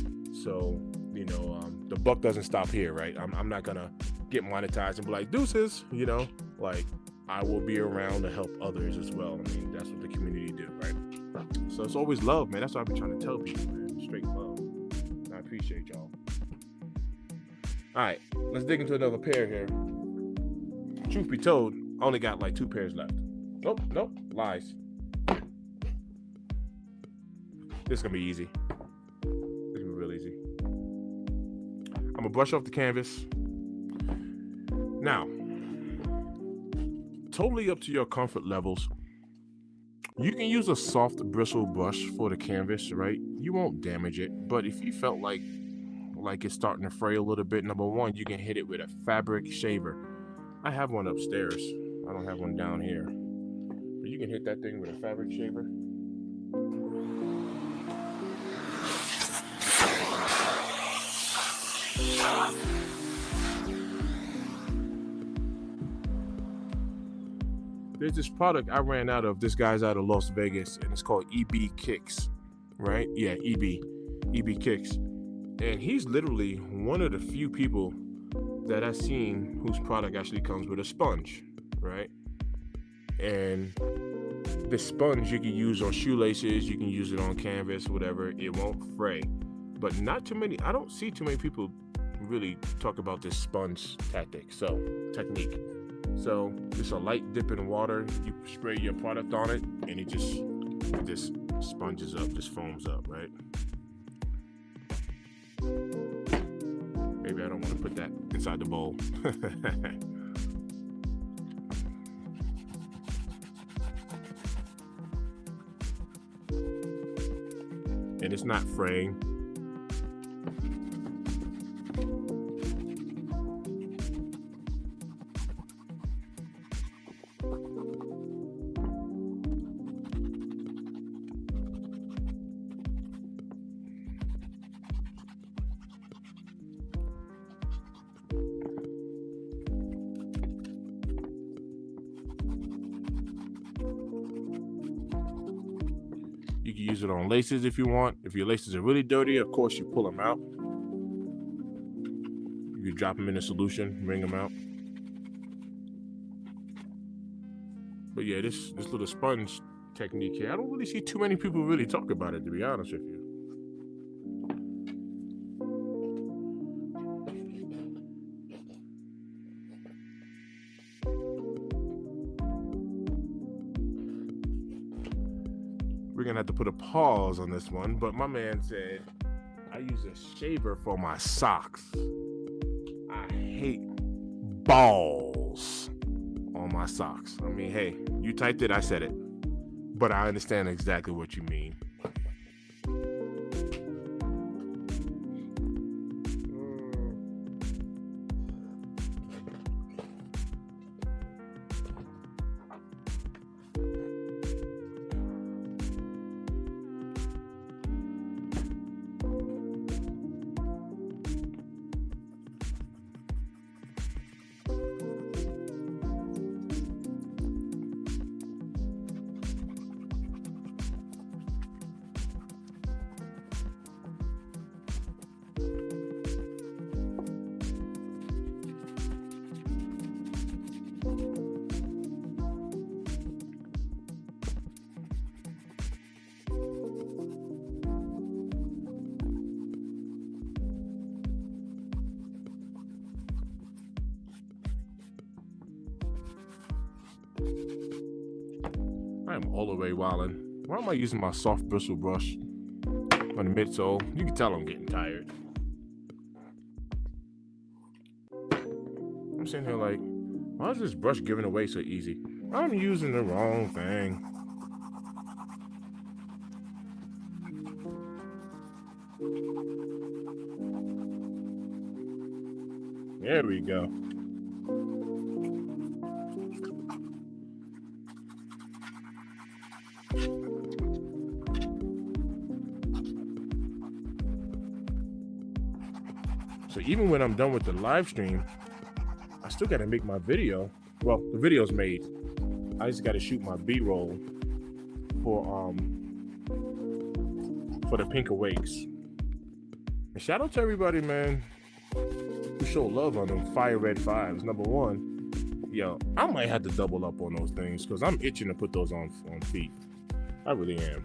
So, you know, the buck doesn't stop here, right? I'm not gonna get monetized and be like, deuces, you know, like I will be around to help others as well. I mean, that's what the community do, right? So it's always love, man. That's what I've been trying to tell people, man. Straight love. I appreciate y'all. All right, let's dig into another pair here. Truth be told, I only got like 2 pairs left. Nope, lies. This is gonna be easy. This is gonna be real easy. I'm gonna brush off the canvas. Now, totally up to your comfort levels. You can use a soft bristle brush for the canvas, right? you won't damage it. But if you felt like it's starting to fray a little bit, number one, you can hit it with a fabric shaver. I have one upstairs. I don't have one down here. But you can hit that thing with a fabric shaver. There's this product I ran out of. This guy's out of Las Vegas, and it's called EB Kicks, right? Yeah, EB Kicks. And he's literally one of the few people that I've seen whose product actually comes with a sponge, right? And the sponge you can use on shoelaces, you can use it on canvas, whatever. It won't fray. But not too many, I don't see too many people really talk about this sponge technique. So just a light dip in water, you spray your product on it, and it just sponges up, just foams up, right? Maybe I don't want to put that inside the bowl. And it's not fraying. You can use it on laces if you want. If your laces are really dirty, of course, you pull them out. You drop them in a solution, wring them out. But yeah, this little sponge technique here, I don't really see too many people really talk about it, to be honest with you. We're gonna have to put a pause on this one, but my man said I use a shaver for my socks. I hate balls on my socks. I mean, hey, you typed it, I said it, but I understand exactly what you mean. I am all the way wildin'. Why am I using my soft bristle brush on the midsole? You can tell I'm getting tired. I'm sitting here like, why is this brush giving away so easy? I'm using the wrong thing. There we go. So even when I'm done with the live stream, I still gotta make my video. Well, the video's made. I just gotta shoot my B-roll for the Pink Awakes. And shout out to everybody, man, who show love on them fire red 5s. Number one, yo, I might have to double up on those things because I'm itching to put those on feet. I really am.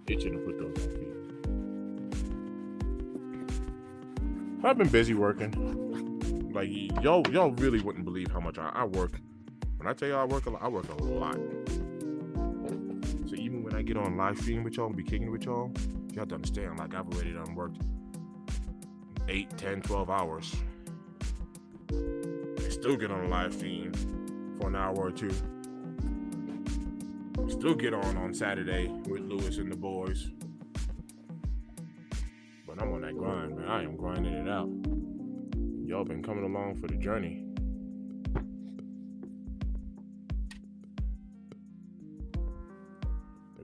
Itching to put those on feet. I've been busy working. Like, y'all really wouldn't believe how much I work. When I tell y'all I work a lot. So even when I get on live stream with y'all and be kicking with y'all, you have to understand, like, I've already done worked 8, 10, 12 hours. And still get on a live stream for an hour or two. Still get on Saturday with Lewis and the boys. that grind, man. I am grinding it out. Y'all been coming along for the journey.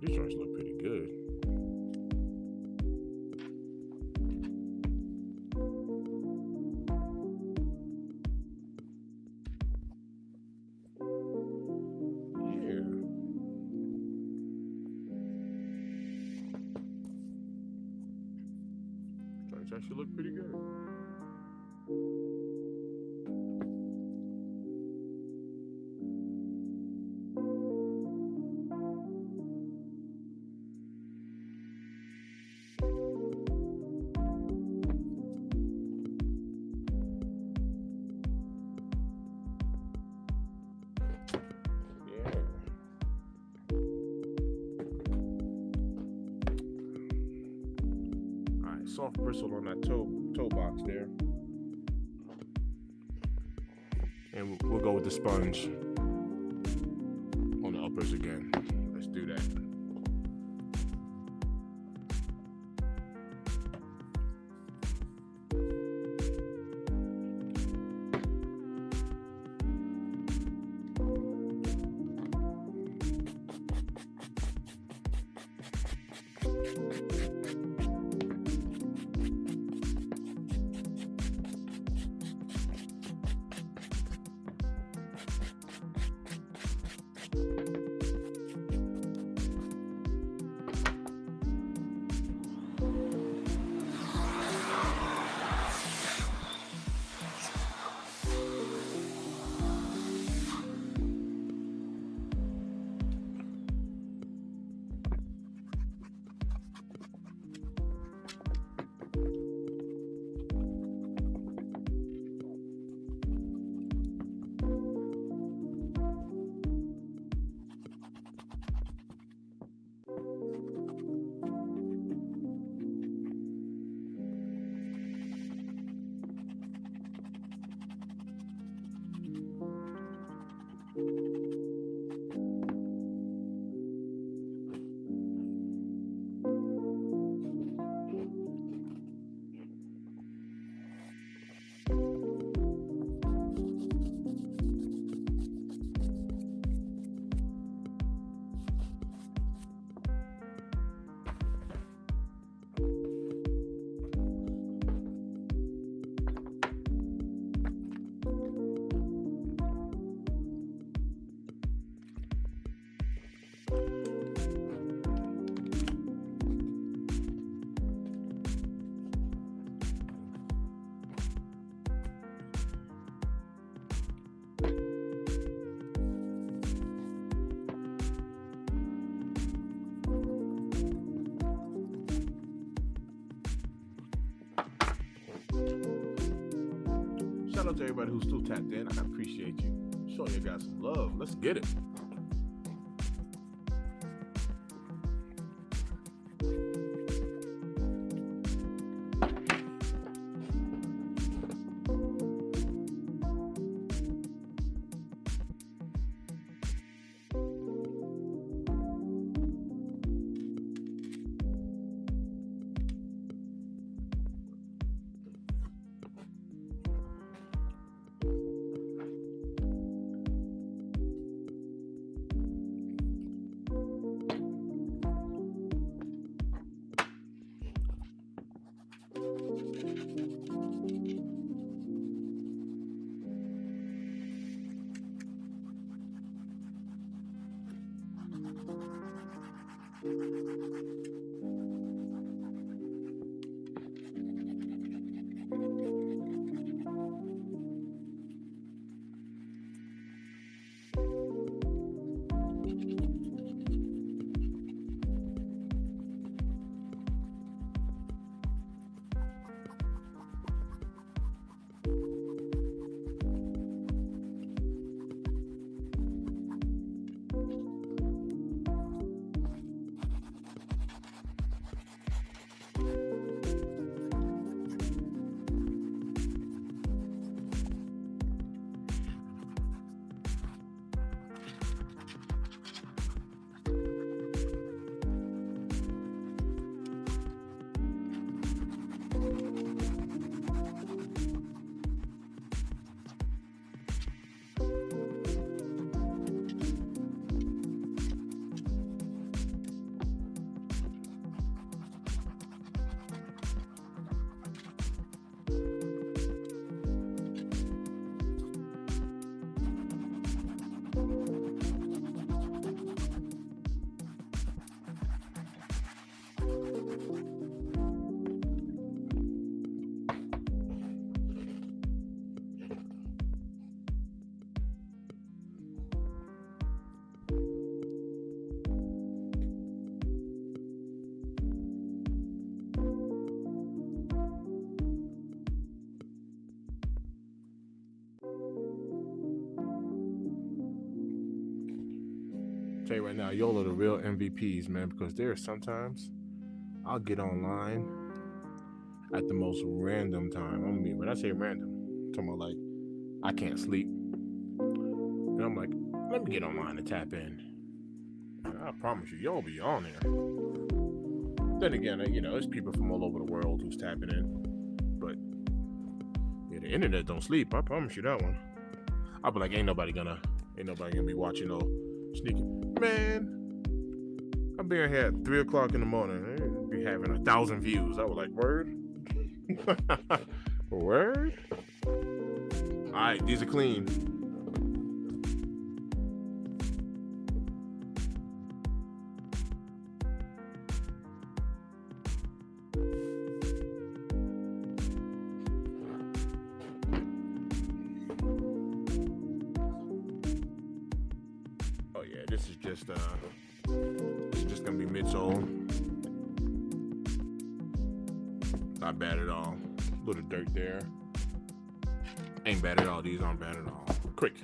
These joints look pretty good. Yeah. Joints actually look pretty good. Soft bristle on that toe box there, and we'll go with the sponge on the uppers again. Let's do that. Shout out to everybody who's still tapped in. I appreciate you. Showing you guys some love. Let's get it. tell you right now, y'all are the real MVPs, man, because there are sometimes I'll get online at the most random time. I mean, when I say random, I'm talking about like I can't sleep. And I'm like, let me get online and tap in. And I promise you, y'all be on there. Then again, there's people from all over the world who's tapping in. But yeah, the internet don't sleep. I promise you that one. I'll be like, ain't nobody gonna be watching no sneaky. Man, I'm being here at 3 o'clock in the morning. I'd be having 1,000 views. I was like, word? Word? Alright, these are clean. Oh yeah, this is just gonna be Midsole. Not bad at all. A little dirt there. Ain't bad at all. These aren't bad at all. Quick.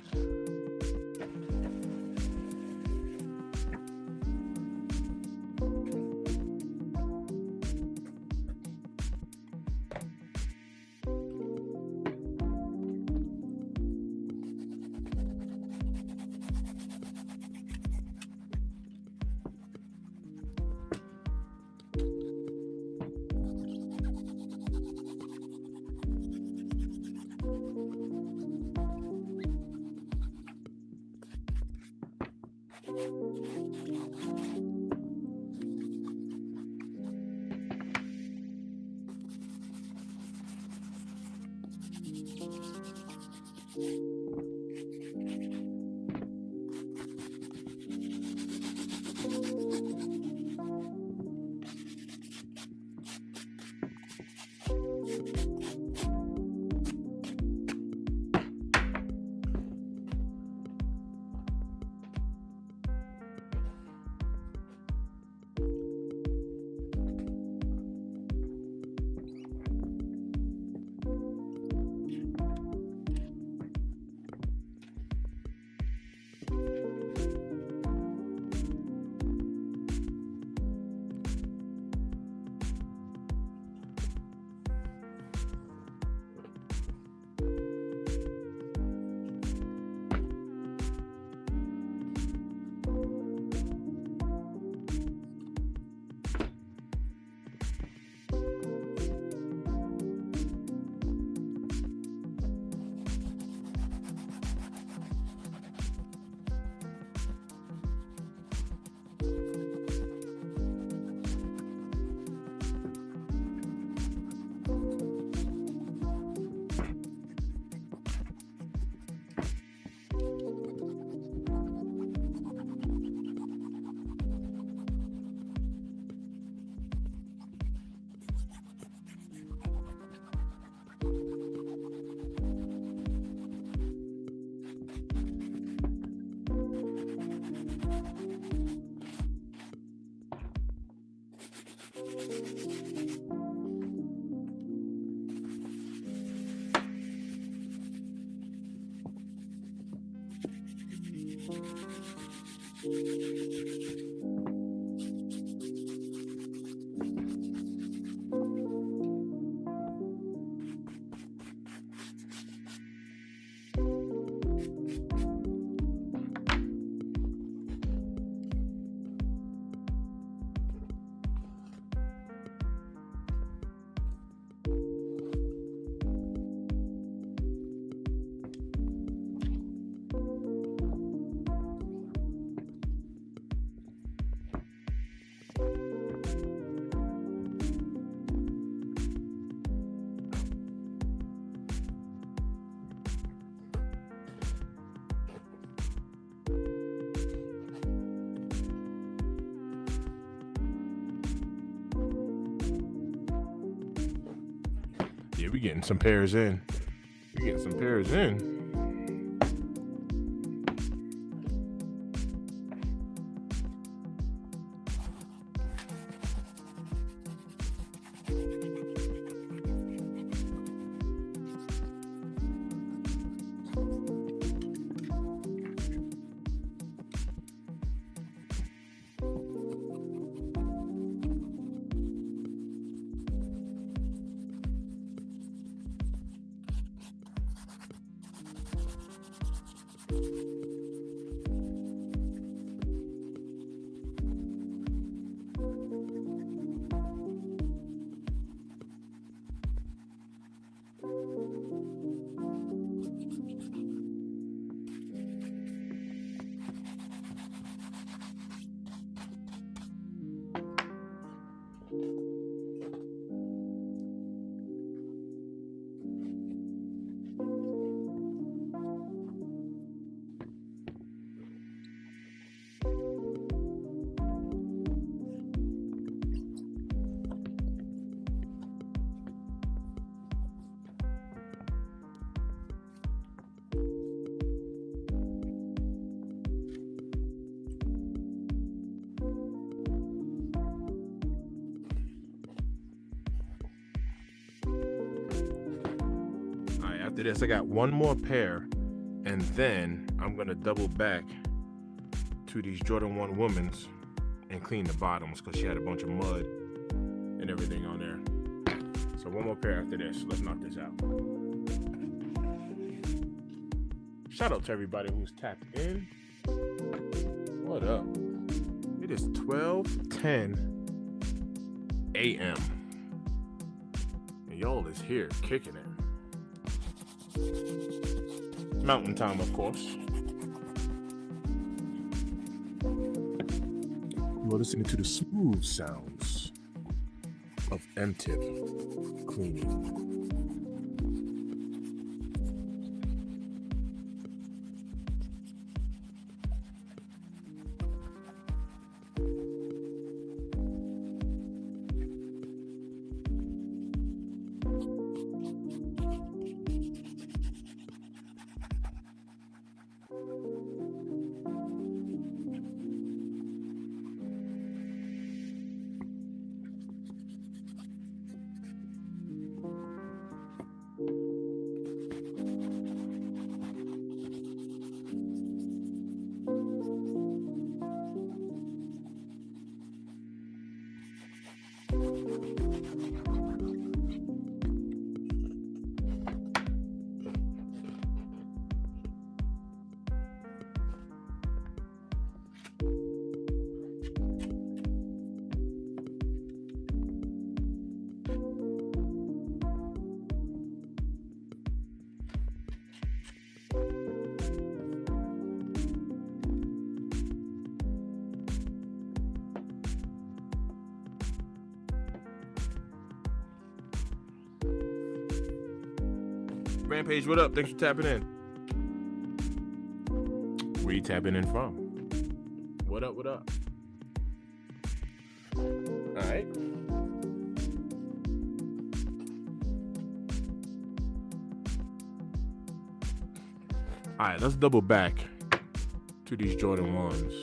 Yeah, we getting some pairs in. After this, I got one more pair, and then I'm gonna double back to these Jordan 1 Women's and clean the bottoms because she had a bunch of mud and everything on there. So one more pair after this. Let's knock this out. Shout out to everybody who's tapped in. What up? It is 12:10 a.m. and y'all is here kicking it. Mountain time, of course. You are listening to the smooth sounds of M-Tip cleaning. Rampage, what up? Thanks for tapping in. Where you tapping in from? What up, what up? Alright. Alright, let's double back to these Jordan 1s.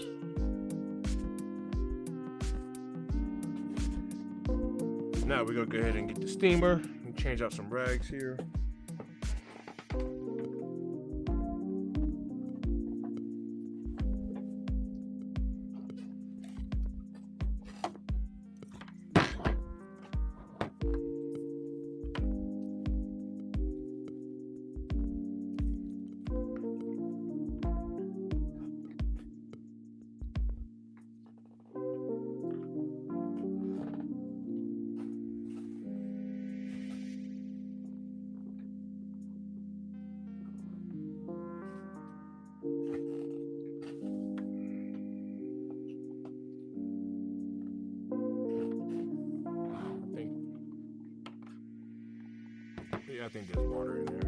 Now we're gonna go ahead and get the steamer and change out some rags here. I think there's water in there.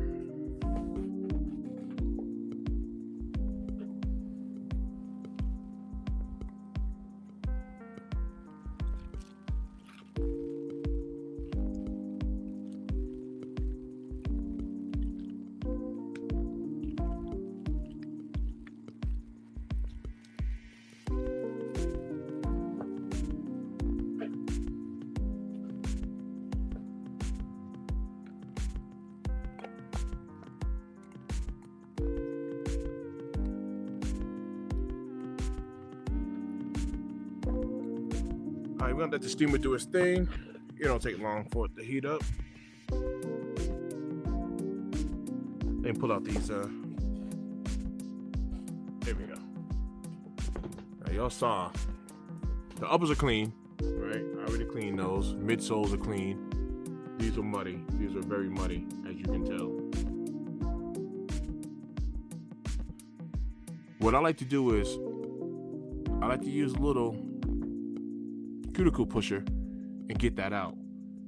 All right, we're gonna let the steamer do its thing. It don't take long for it to heat up. Then pull out these y'all saw the uppers are clean, right? I already cleaned those. Midsoles are clean. These are muddy. These are very muddy, as you can tell. What I like to do is I like to use a little cuticle pusher and get that out.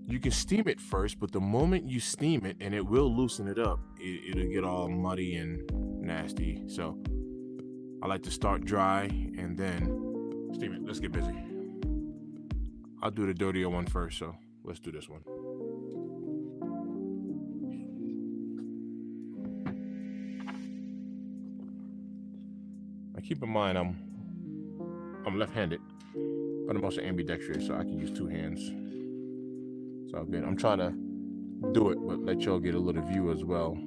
You can steam it first, but the moment you steam it, and it will loosen it up, it'll get all muddy and nasty. So I like to start dry and then steam it. Let's get busy. I'll do the dirtier one first, so let's do this one. Now keep in mind, I'm left-handed, but I'm also ambidextrous, so I can use two hands. It's all good. I'm trying to do it, but let y'all get a little view as well.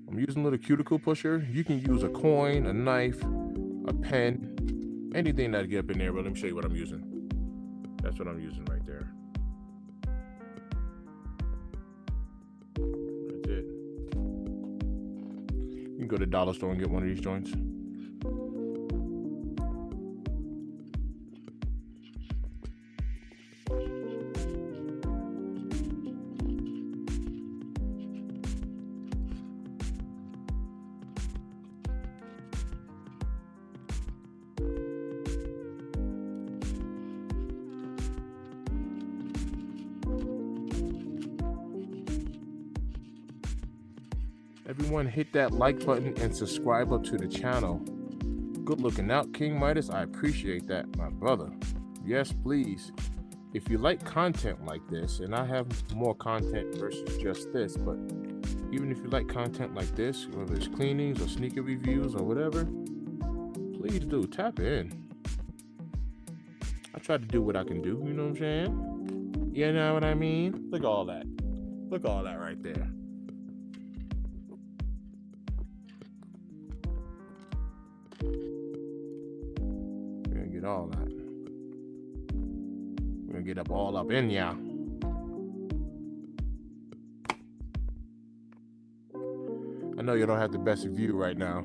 I'm using a little cuticle pusher. You can use a coin, a knife, a pen, anything that'll get up in there, but let me show you what I'm using. That's what I'm using right there. That's it. You can go to the dollar store and get one of these joints. Everyone hit that like button and subscribe up to the channel. Good looking out, King Midas. I appreciate that, my brother. Yes, please. If you like content like this, and I have more content versus just this, but even if you like content like this, whether it's cleanings or sneaker reviews or whatever, please do tap in. I try to do what I can do, you know what I'm saying? You know what I mean? Look at all that. Look at all that right there. All that. We're gonna get up all up in ya. I know you don't have the best view right now,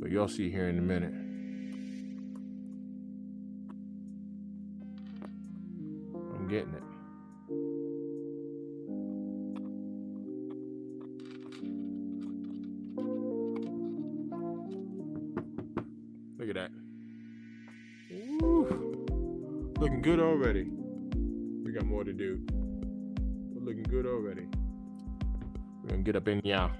but you'll see here in a minute. I'm getting it. Look at that. Woo. Looking good already. We got more to do. We're looking good already. We're gonna get up in here.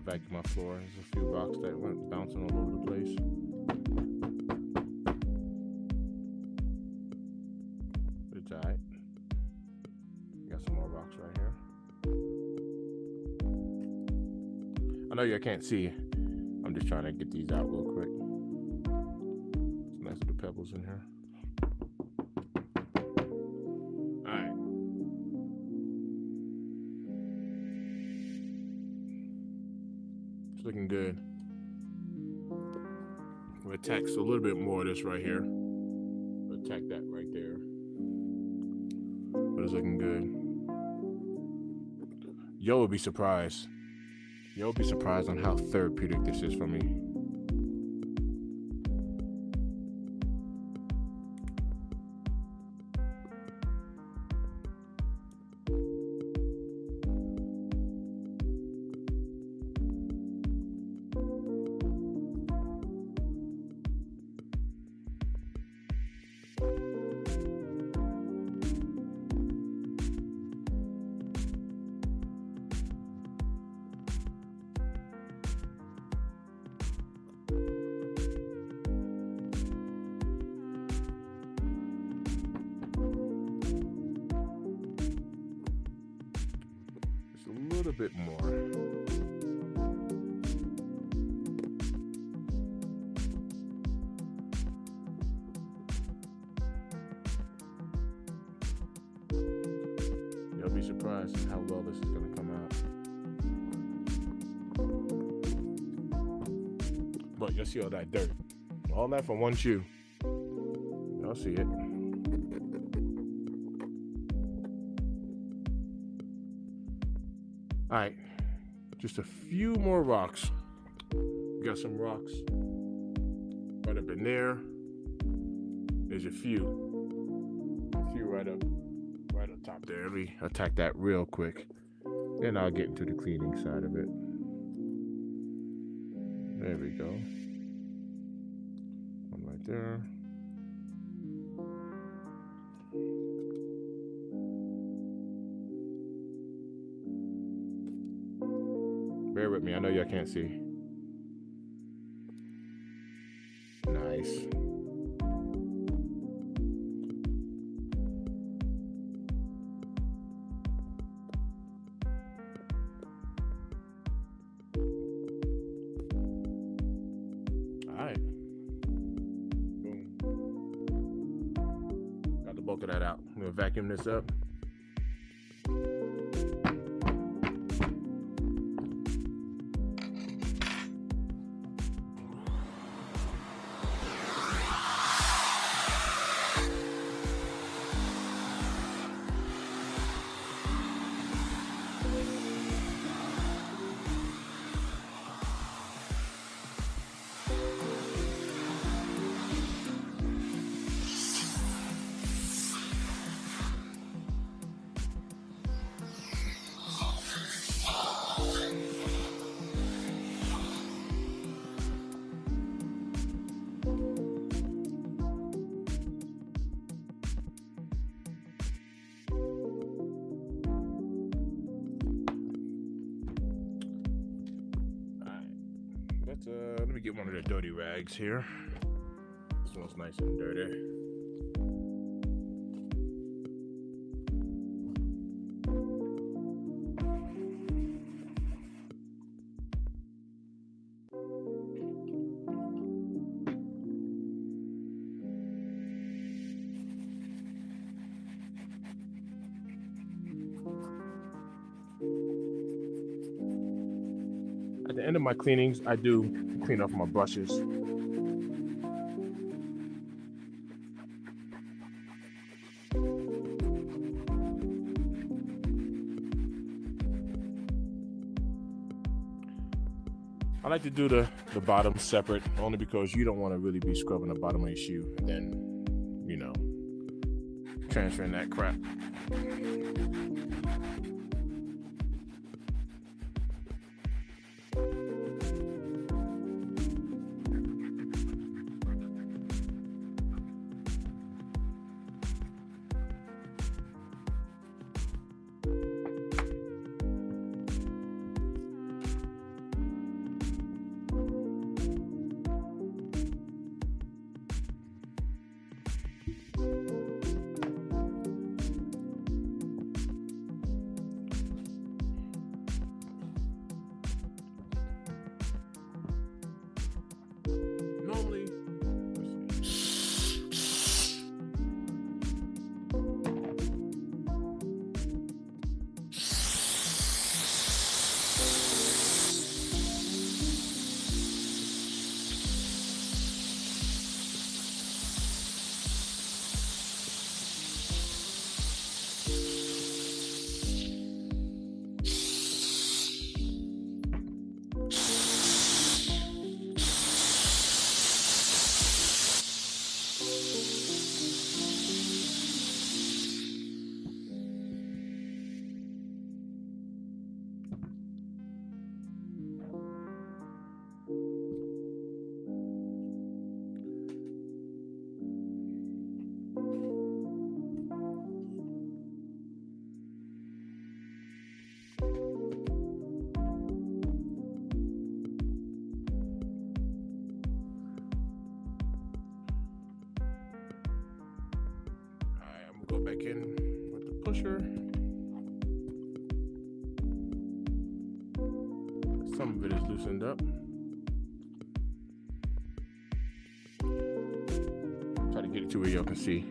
Vacuum my floor. There's a few rocks that went bouncing all over the place. It's alright. Got some more rocks right here. I know you can't see. I'm just trying to get these out real quick. Some nice little pebbles in here. Looking good. We'll attack a little bit more of this right here. We'll attack that right there. But it's looking good. Yo will be surprised. Yo will be surprised on how therapeutic this is for me. little bit more. You'll be surprised at how well this is going to come out. But you'll see all that dirt. All that from one shoe. Y'all see it. All right, just a few more rocks. We got some rocks right up in there. There's a few right up top there. Let me attack that real quick. Then I'll get into the cleaning side of it. There we go. One right there. Bear with me, I know y'all can't see. Nice. Alright. Boom. Got the bulk of that out. I'm gonna vacuum this up. Let me get one of the dirty rags here. This one's nice and dirty. At the end of my cleanings, I do clean off my brushes. I like to do the bottom separate, only because you don't want to really be scrubbing the bottom of your shoe and then, you know, transferring that crap. Go back in with the pusher. of it is loosened up. Try to get it to where y'all can see.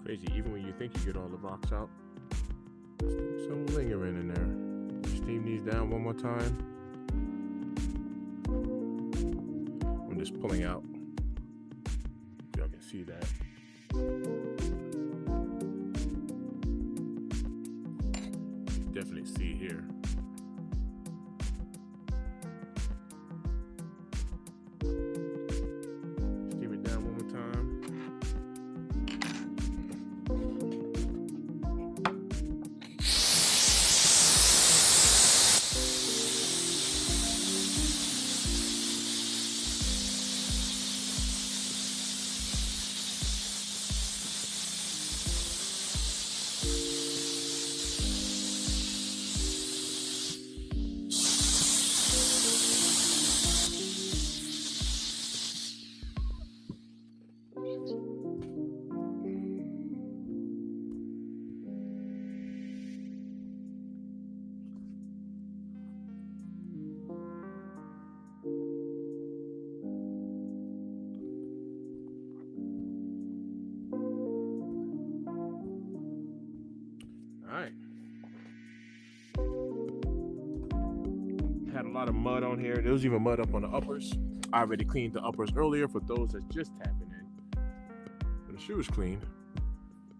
Crazy, even when you think you get all the rocks out, still some lingering in there. Steam these down one more time. I'm just pulling out. Y'all can see that. Definitely see here. Steam it down one more time. Had a lot of mud on here. There was even mud up on the uppers. I already cleaned the uppers earlier for those that's just tapping in. And the shoe is clean.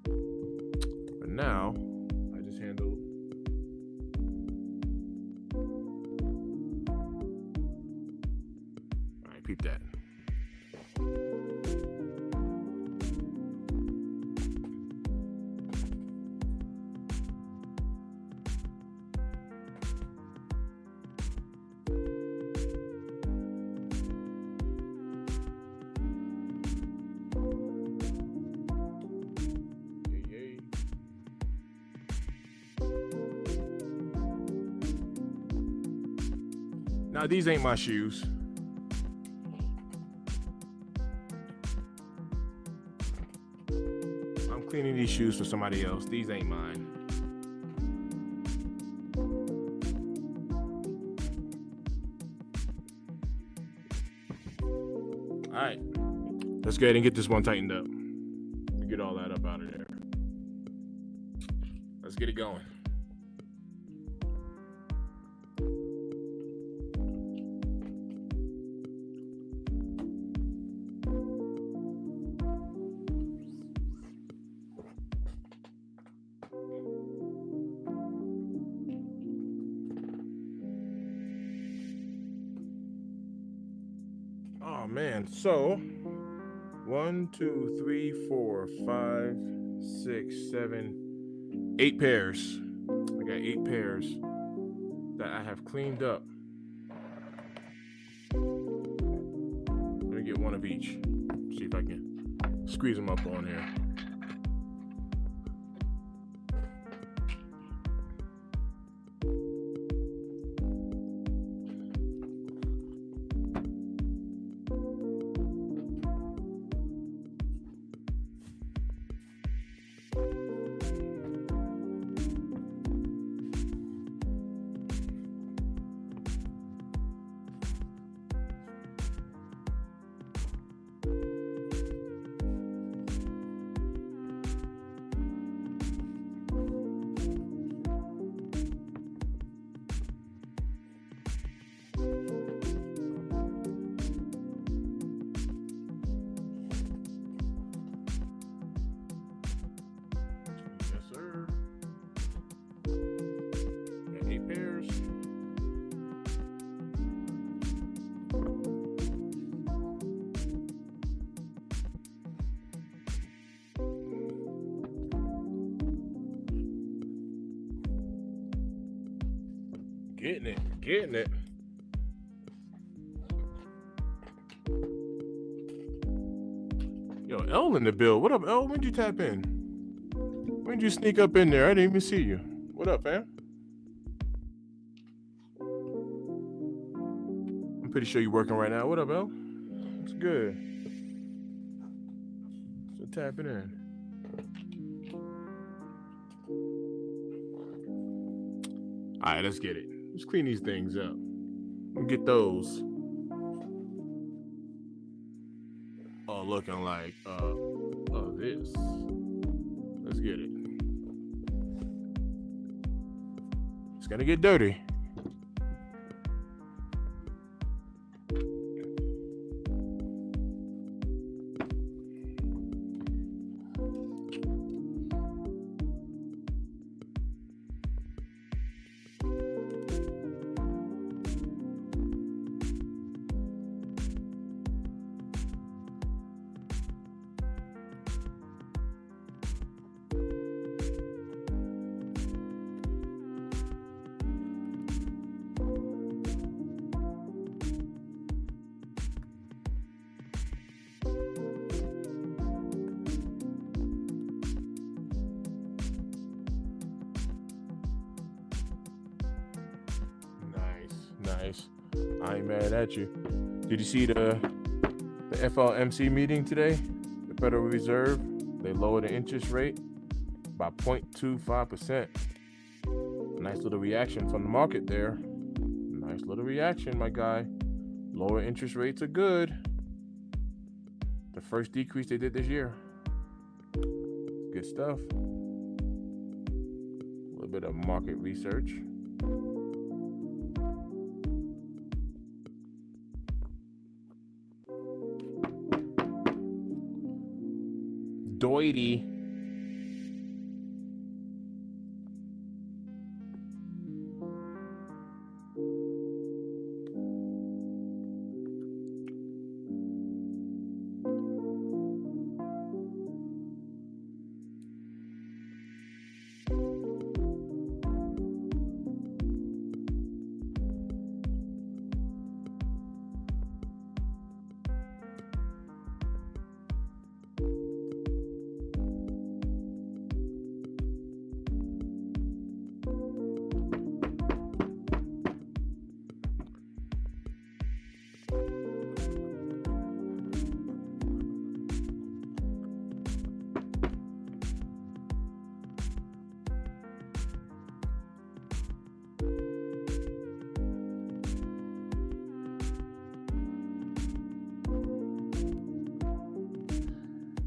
But now, I just handle. All right, peep that. Now, these ain't my shoes. I'm cleaning these shoes for somebody else. These ain't mine. All right, let's go ahead and get this one tightened up. Let me get all that up out of there. Let's get it going. Oh man, so 1, 2, 3, 4, 5, 6, 7, 8 pairs. I got 8 pairs that I have cleaned up. Let me get one of each. See if I can squeeze them up on here. Getting it. Yo, L in the bill. What up, L? When'd you tap in? When'd you sneak up in there? I didn't even see you. What up, fam? I'm pretty sure you're working right now. What up, L? It's good. So tapping in. All right, let's get it. Let's clean these things up. We'll get those. Looking like this. Let's get it. It's gonna get dirty. Nice. I ain't mad at you. Did you see the FOMC meeting today? The Federal Reserve, they lowered the interest rate by 0.25%. Nice little reaction from the market there. Nice little reaction, my guy. Lower interest rates are good. The first decrease they did this year. Good stuff. A little bit of market research. Doity.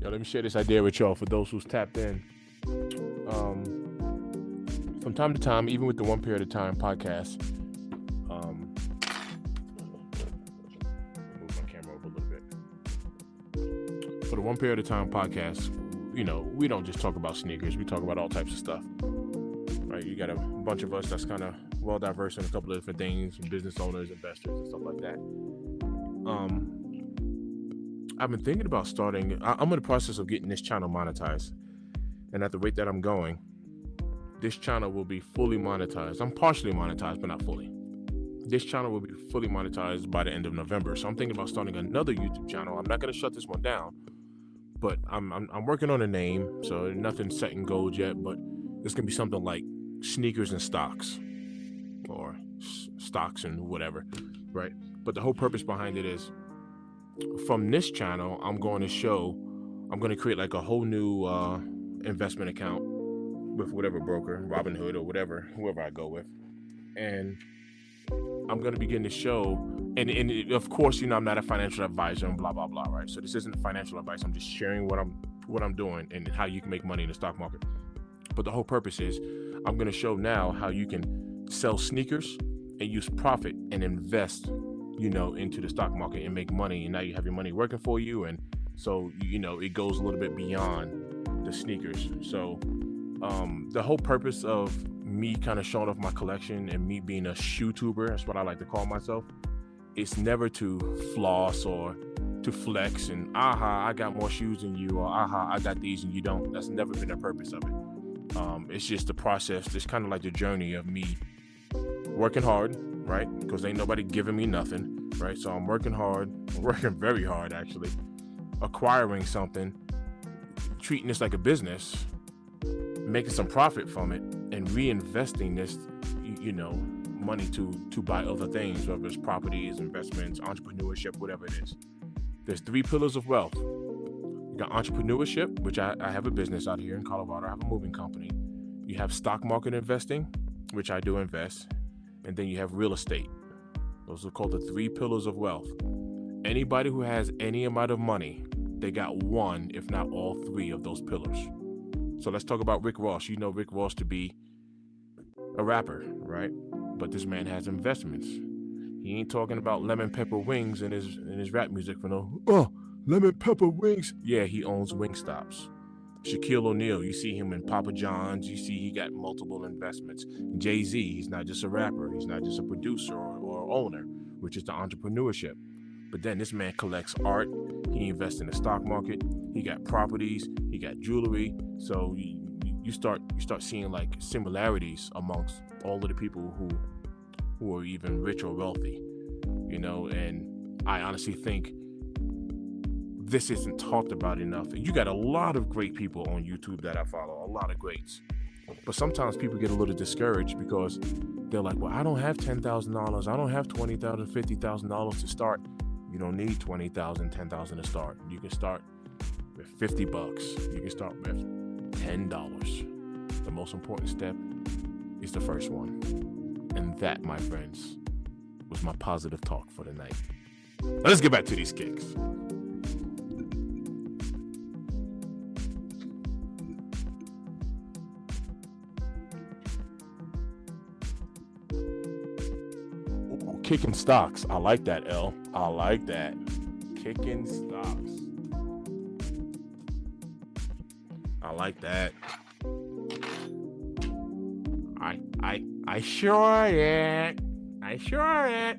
Let me share this idea with y'all for those who's tapped in. From time to time, even with the One Pair at a Time podcast, move my camera over a little bit. For the One Pair at a Time podcast, you know, we don't just talk about sneakers. We talk about all types of stuff. Right? You got a bunch of us that's kind of well diverse in a couple of different things, business owners, investors, and stuff like that. I've been thinking about starting. I'm in the process of getting this channel monetized, and at the rate that I'm going, this channel will be fully monetized. I'm partially monetized, but not fully. This channel will be fully monetized by the end of November. So I'm thinking about starting another YouTube channel. I'm not going to shut this one down, but I'm working on a name, so nothing's set in gold yet. But it's gonna be something like sneakers and stocks, or stocks and whatever, right? But the whole purpose behind it is, from this channel, I'm going to create like a whole new investment account with whatever broker, Robinhood or whatever, whoever I go with, and I'm going to begin to show, and of course, I'm not a financial advisor and blah blah blah, right? So this isn't financial advice. I'm just sharing what I'm doing and how you can make money in the stock market. But the whole purpose is, I'm going to show now how you can sell sneakers and use profit and invest, into the stock market and make money. And now you have your money working for you, and so it goes a little bit beyond the sneakers. So the whole purpose of me kind of showing off my collection and me being a shoe tuber, that's what I like to call myself, it's never to floss or to flex and I got more shoes than you, or I got these and you don't. That's never been the purpose of it. It's just the process. It's kind of like the journey of me working hard, right? Because ain't nobody giving me nothing, right? So I'm working hard, working very hard actually, acquiring something, treating this like a business, making some profit from it, and reinvesting this, money to buy other things, whether it's properties, investments, entrepreneurship, whatever it is. There's 3 pillars of wealth. You got entrepreneurship, which I have a business out here in Colorado. I have a moving company. You have stock market investing, which I do invest. And then you have real estate. Those are called the 3 pillars of wealth. Anybody who has any amount of money, they got one, if not all 3 of those pillars. So let's talk about Rick Ross. You know Rick Ross to be a rapper, right? But this man has investments. He ain't talking about lemon pepper wings in his rap music for no, lemon pepper wings. Yeah, he owns Wingstops. Shaquille O'Neal, you see him in Papa John's. You see he got multiple investments. Jay-Z, he's not just a rapper. He's not just a producer or owner, which is the entrepreneurship. But then this man collects art. He invests in the stock market. He got properties. He got jewelry. So you start seeing like similarities amongst all of the people who are even rich or wealthy, and I honestly think this isn't talked about enough. And you got a lot of great people on YouTube that I follow, a lot of greats. But sometimes people get a little discouraged because they're like, well, I don't have $10,000. I don't have $20,000, $50,000 to start. You don't need $20,000, $10,000 to start. You can start with $50. You can start with $10. The most important step is the first one. And that, my friends, was my positive talk for the night. Now let's get back to these kicks. Ooh, kicking stocks. I like that, L. I like that. Kicking stocks. I like that. I sure it. I sure it.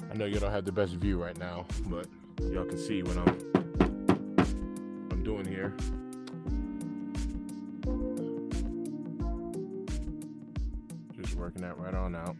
I know you don't have the best view right now, but y'all can see what I'm doing here. Just working that right on out.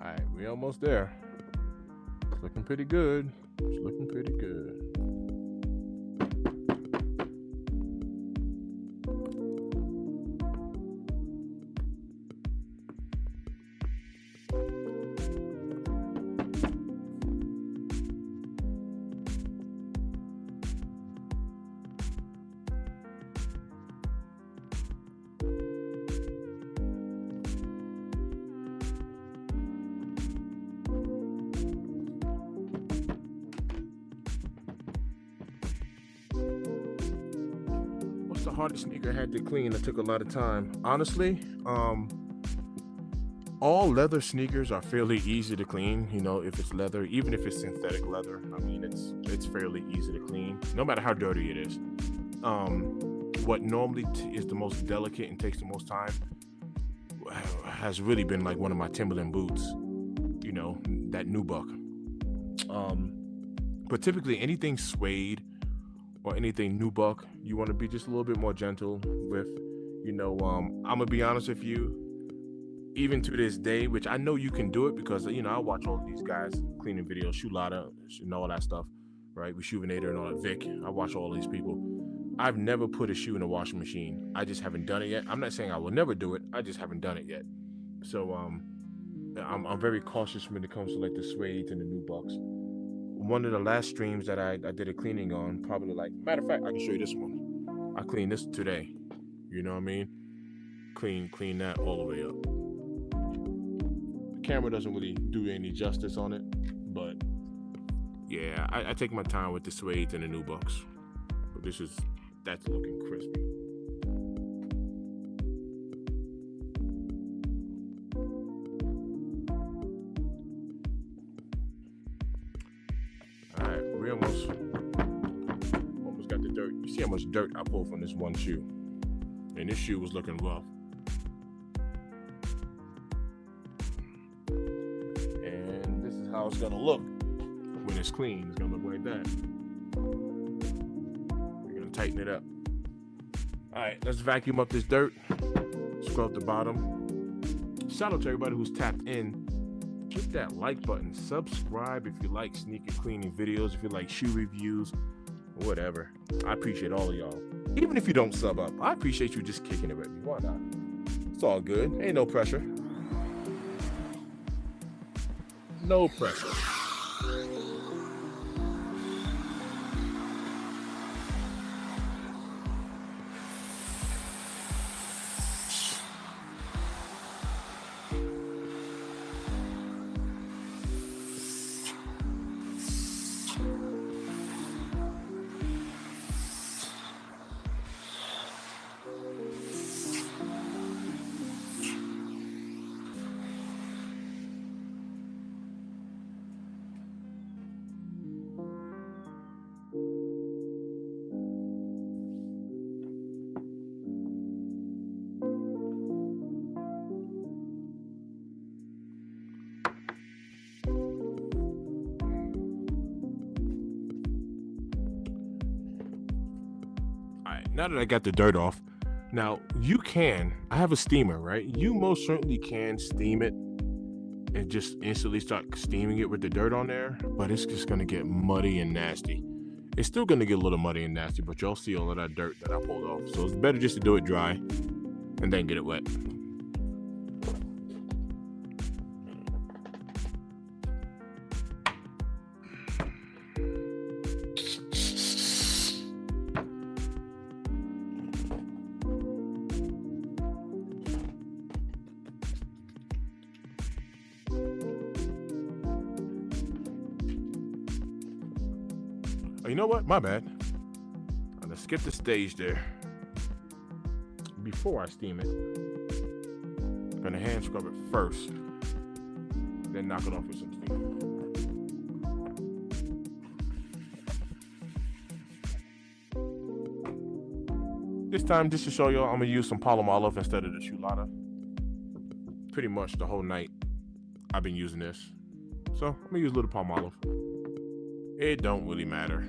All right, we almost there. It's looking pretty good. It's looking pretty good. The hardest sneaker I had to clean that took a lot of time. Honestly, all leather sneakers are fairly easy to clean. You know, if it's leather, even if it's synthetic leather, I mean, it's fairly easy to clean, no matter how dirty it is. What normally is the most delicate and takes the most time has really been like one of my Timberland boots. You know, that nubuck. But typically anything suede or anything nubuck, you want to be just a little bit more gentle with. You know, I'm gonna be honest with you, even to this day, which I know you can do it because, you know, I watch all of these guys cleaning videos, Shoelada and all that stuff, right? Rejuvenator and all that, Vic. I watch all these people. I've never put a shoe in a washing machine. I just haven't done it yet. I'm not saying I will never do it. I just haven't done it yet. So I'm very cautious when it comes to like the suede and the nubucks. One of the last streams that I did a cleaning on, probably like, matter of fact, I can show you this one. I cleaned this today. You know what I mean? Clean that all the way up. The camera doesn't really do any justice on it, but yeah, I take my time with the suede and the nubucks. But that's looking crispy. We almost got the dirt. You see how much dirt I pulled from this one shoe. And this shoe was looking rough. And this is how it's gonna look when it's clean. It's gonna look like that. We're gonna tighten it up. Alright, let's vacuum up this dirt. Scrub the bottom. Shout out to everybody who's tapped in. Hit that like button, subscribe if you like sneaker cleaning videos, if you like shoe reviews, whatever. I appreciate all of y'all. Even if you don't sub up, I appreciate you just kicking it with me. Why not? It's all good. Ain't no pressure. No pressure. Now that I got the dirt off, now I have a steamer, right? You most certainly can steam it and just instantly start steaming it with the dirt on there, but it's just gonna get muddy and nasty. It's still gonna get a little muddy and nasty, but y'all see all of that dirt that I pulled off. So it's better just to do it dry. and then get it wet. Oh, you know what? My bad. I'm gonna skip the stage there. Before I steam it, I'm gonna hand scrub it first, then knock it off with some steam. This time, just to show y'all, I'm gonna use some Palmolive instead of the chulada. Pretty much the whole night I've been using this. So I'm gonna use a little Palmolive. It don't really matter.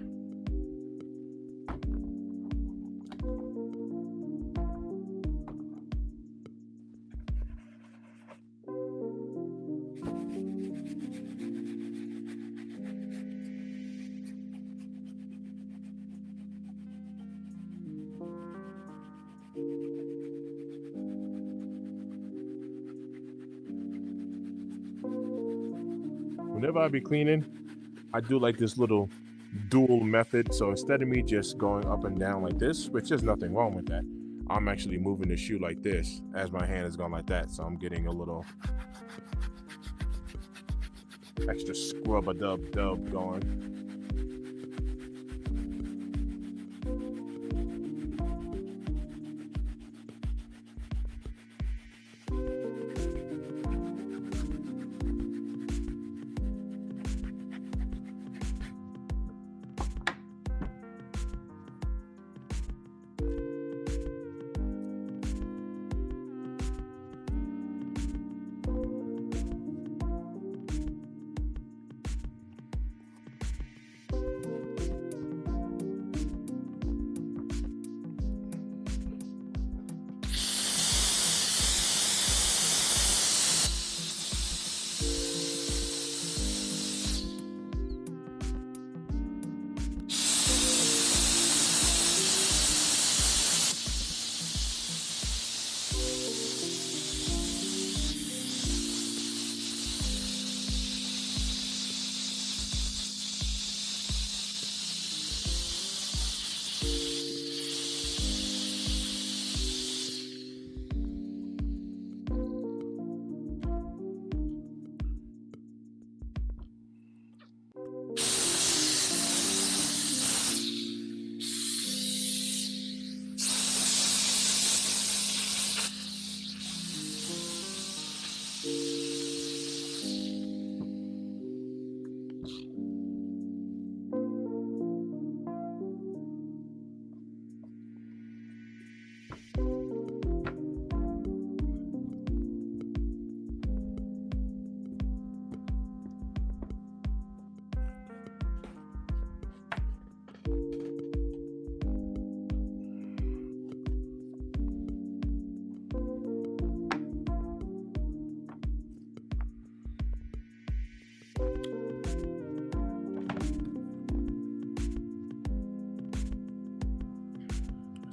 Whenever I be cleaning, I do like this little dual method. So instead of me just going up and down like this, which there's nothing wrong with that, I'm actually moving the shoe like this as my hand is going like that. So I'm getting a little extra scrub-a-dub going.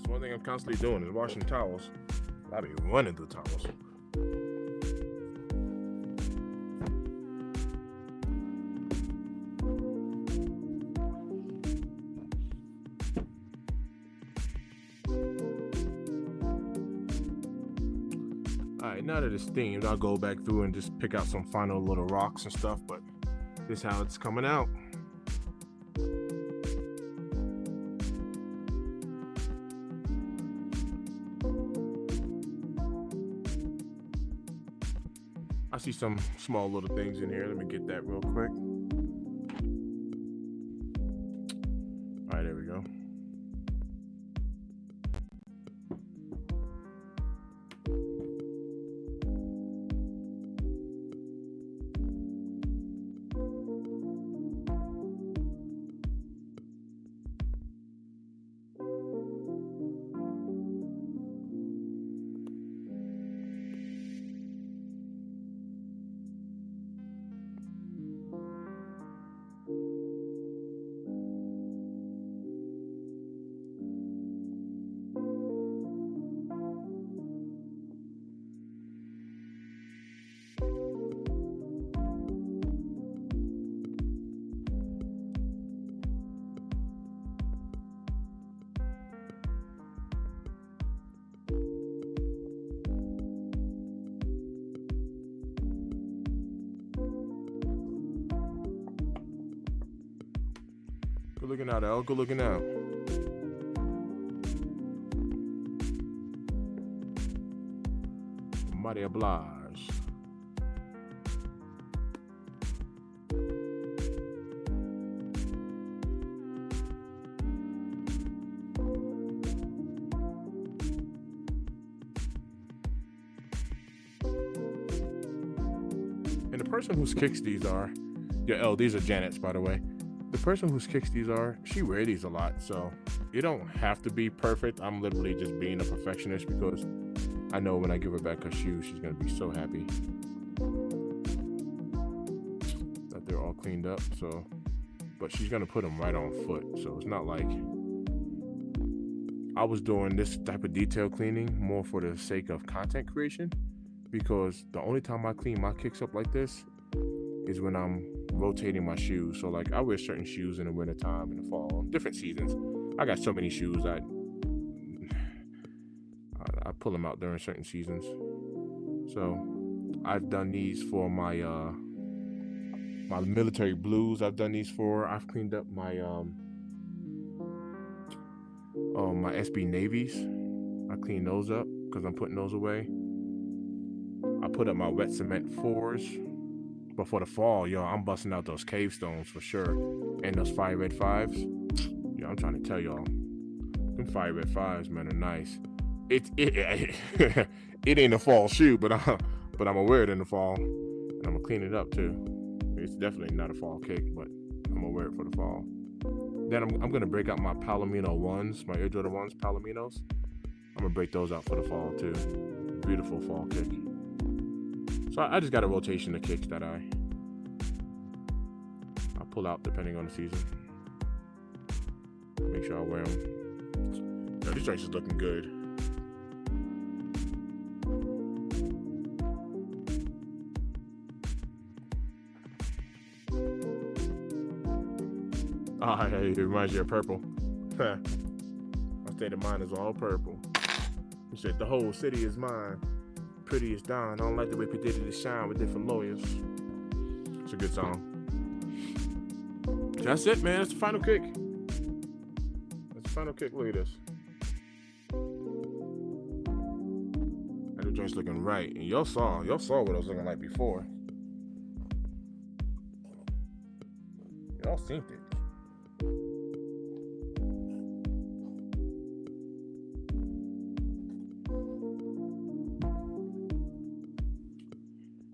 One thing I'm constantly doing is washing towels. I be running through towels. Alright, now that it's steamed, I'll go back through and just pick out some final little rocks and stuff, but this is how it's coming out. I see some small little things in here. Let me get that real quick. All right, there we go. Good looking out, El. Good looking out. Mighty obliged. And the person whose kicks these are, yeah, El, these are Janet's, by the way. The person whose kicks these are, she wears these a lot, so you don't have to be perfect. I'm literally just being a perfectionist because I know when I give her back her shoes, she's gonna be so happy that they're all cleaned up. So, but she's gonna put them right on foot, so it's not like I was doing this type of detail cleaning more for the sake of content creation, because the only time I clean my kicks up like this is when I'm rotating my shoes. So like I wear certain shoes in the wintertime, in the fall, different seasons. I got so many shoes I pull them out during certain seasons. So I've done these for my my military blues. I've done these for. I've cleaned up my my SB Navies. I cleaned those up because I'm putting those away. I put up my wet cement 4s. But for the fall, yo, I'm busting out those cave stones for sure. And those fire red 5s. Yeah, I'm trying to tell y'all. Them fire red 5s, man, are nice. It ain't a fall shoe, but I'm gonna wear it in the fall. And I'm gonna clean it up too. It's definitely not a fall kick, but I'm gonna wear it for the fall. Then I'm gonna break out my Palomino 1s, my Air Jordan 1s, Palominos. I'm gonna break those out for the fall too. Beautiful fall kick. So I just got a rotation of kicks that I pull out depending on the season. Make sure I wear them. Yo, these joints is looking good. Ah, it reminds you of purple. My state of mind is all purple. He said, the whole city is mine. Pretty as dawn. I don't like the way P. Diddy shine with different lawyers. It's a good song. That's it, man. That's the final kick. That's the final kick. Look at this. And the joint's looking right. And y'all saw what I was looking like before. Y'all seen it.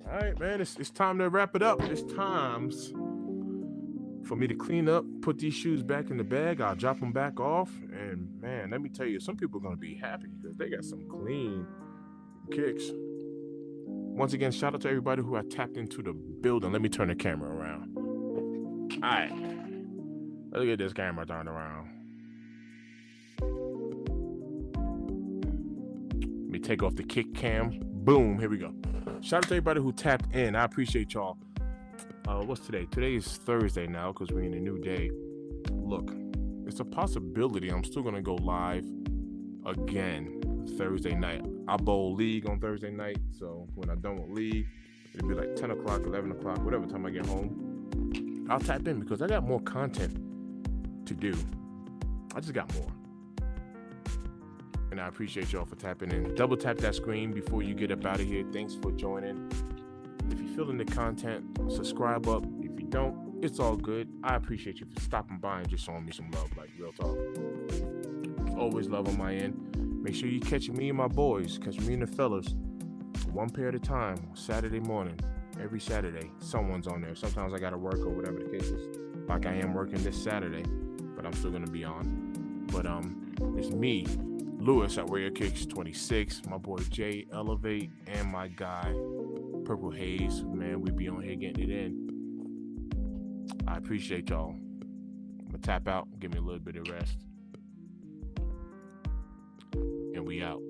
All right, man, it's time to wrap it up. It's times for me to clean up, put these shoes back in the bag. I'll drop them back off. And, man, let me tell you, some people are going to be happy because they got some clean kicks. Once again, shout out to everybody who I tapped into the building. Let me turn the camera around. All right. Let's get this camera turned around. Let me take off the kick cam. Boom, here we go. Shout out to everybody who tapped in. I appreciate y'all. What's today? Today is Thursday now because we're in a new day. Look, it's a possibility I'm still going to go live again Thursday night. I bowl league on Thursday night, so when I'm done with league, it'll be like 10 o'clock, 11 o'clock, whatever time I get home. I'll tap in because I got more content to do. I just got more. And I appreciate y'all for tapping in. Double tap that screen before you get up out of here. Thanks for joining. If you're feeling the content, subscribe up. If you don't, it's all good. I appreciate you for stopping by and just showing me some love, like real talk. It's always love on my end. Make sure you catch me and my boys, catch me and the fellas, one pair at a time, Saturday morning. Every Saturday, someone's on there. Sometimes I gotta work or whatever the case is. Like I am working this Saturday, but I'm still gonna be on. But it's me, Lewis at Warrior Kicks 26, my boy Jay Elevate, and my guy Purple Haze. Man, we be on here getting it in. I appreciate y'all. I'm gonna tap out, give me a little bit of rest, and we out.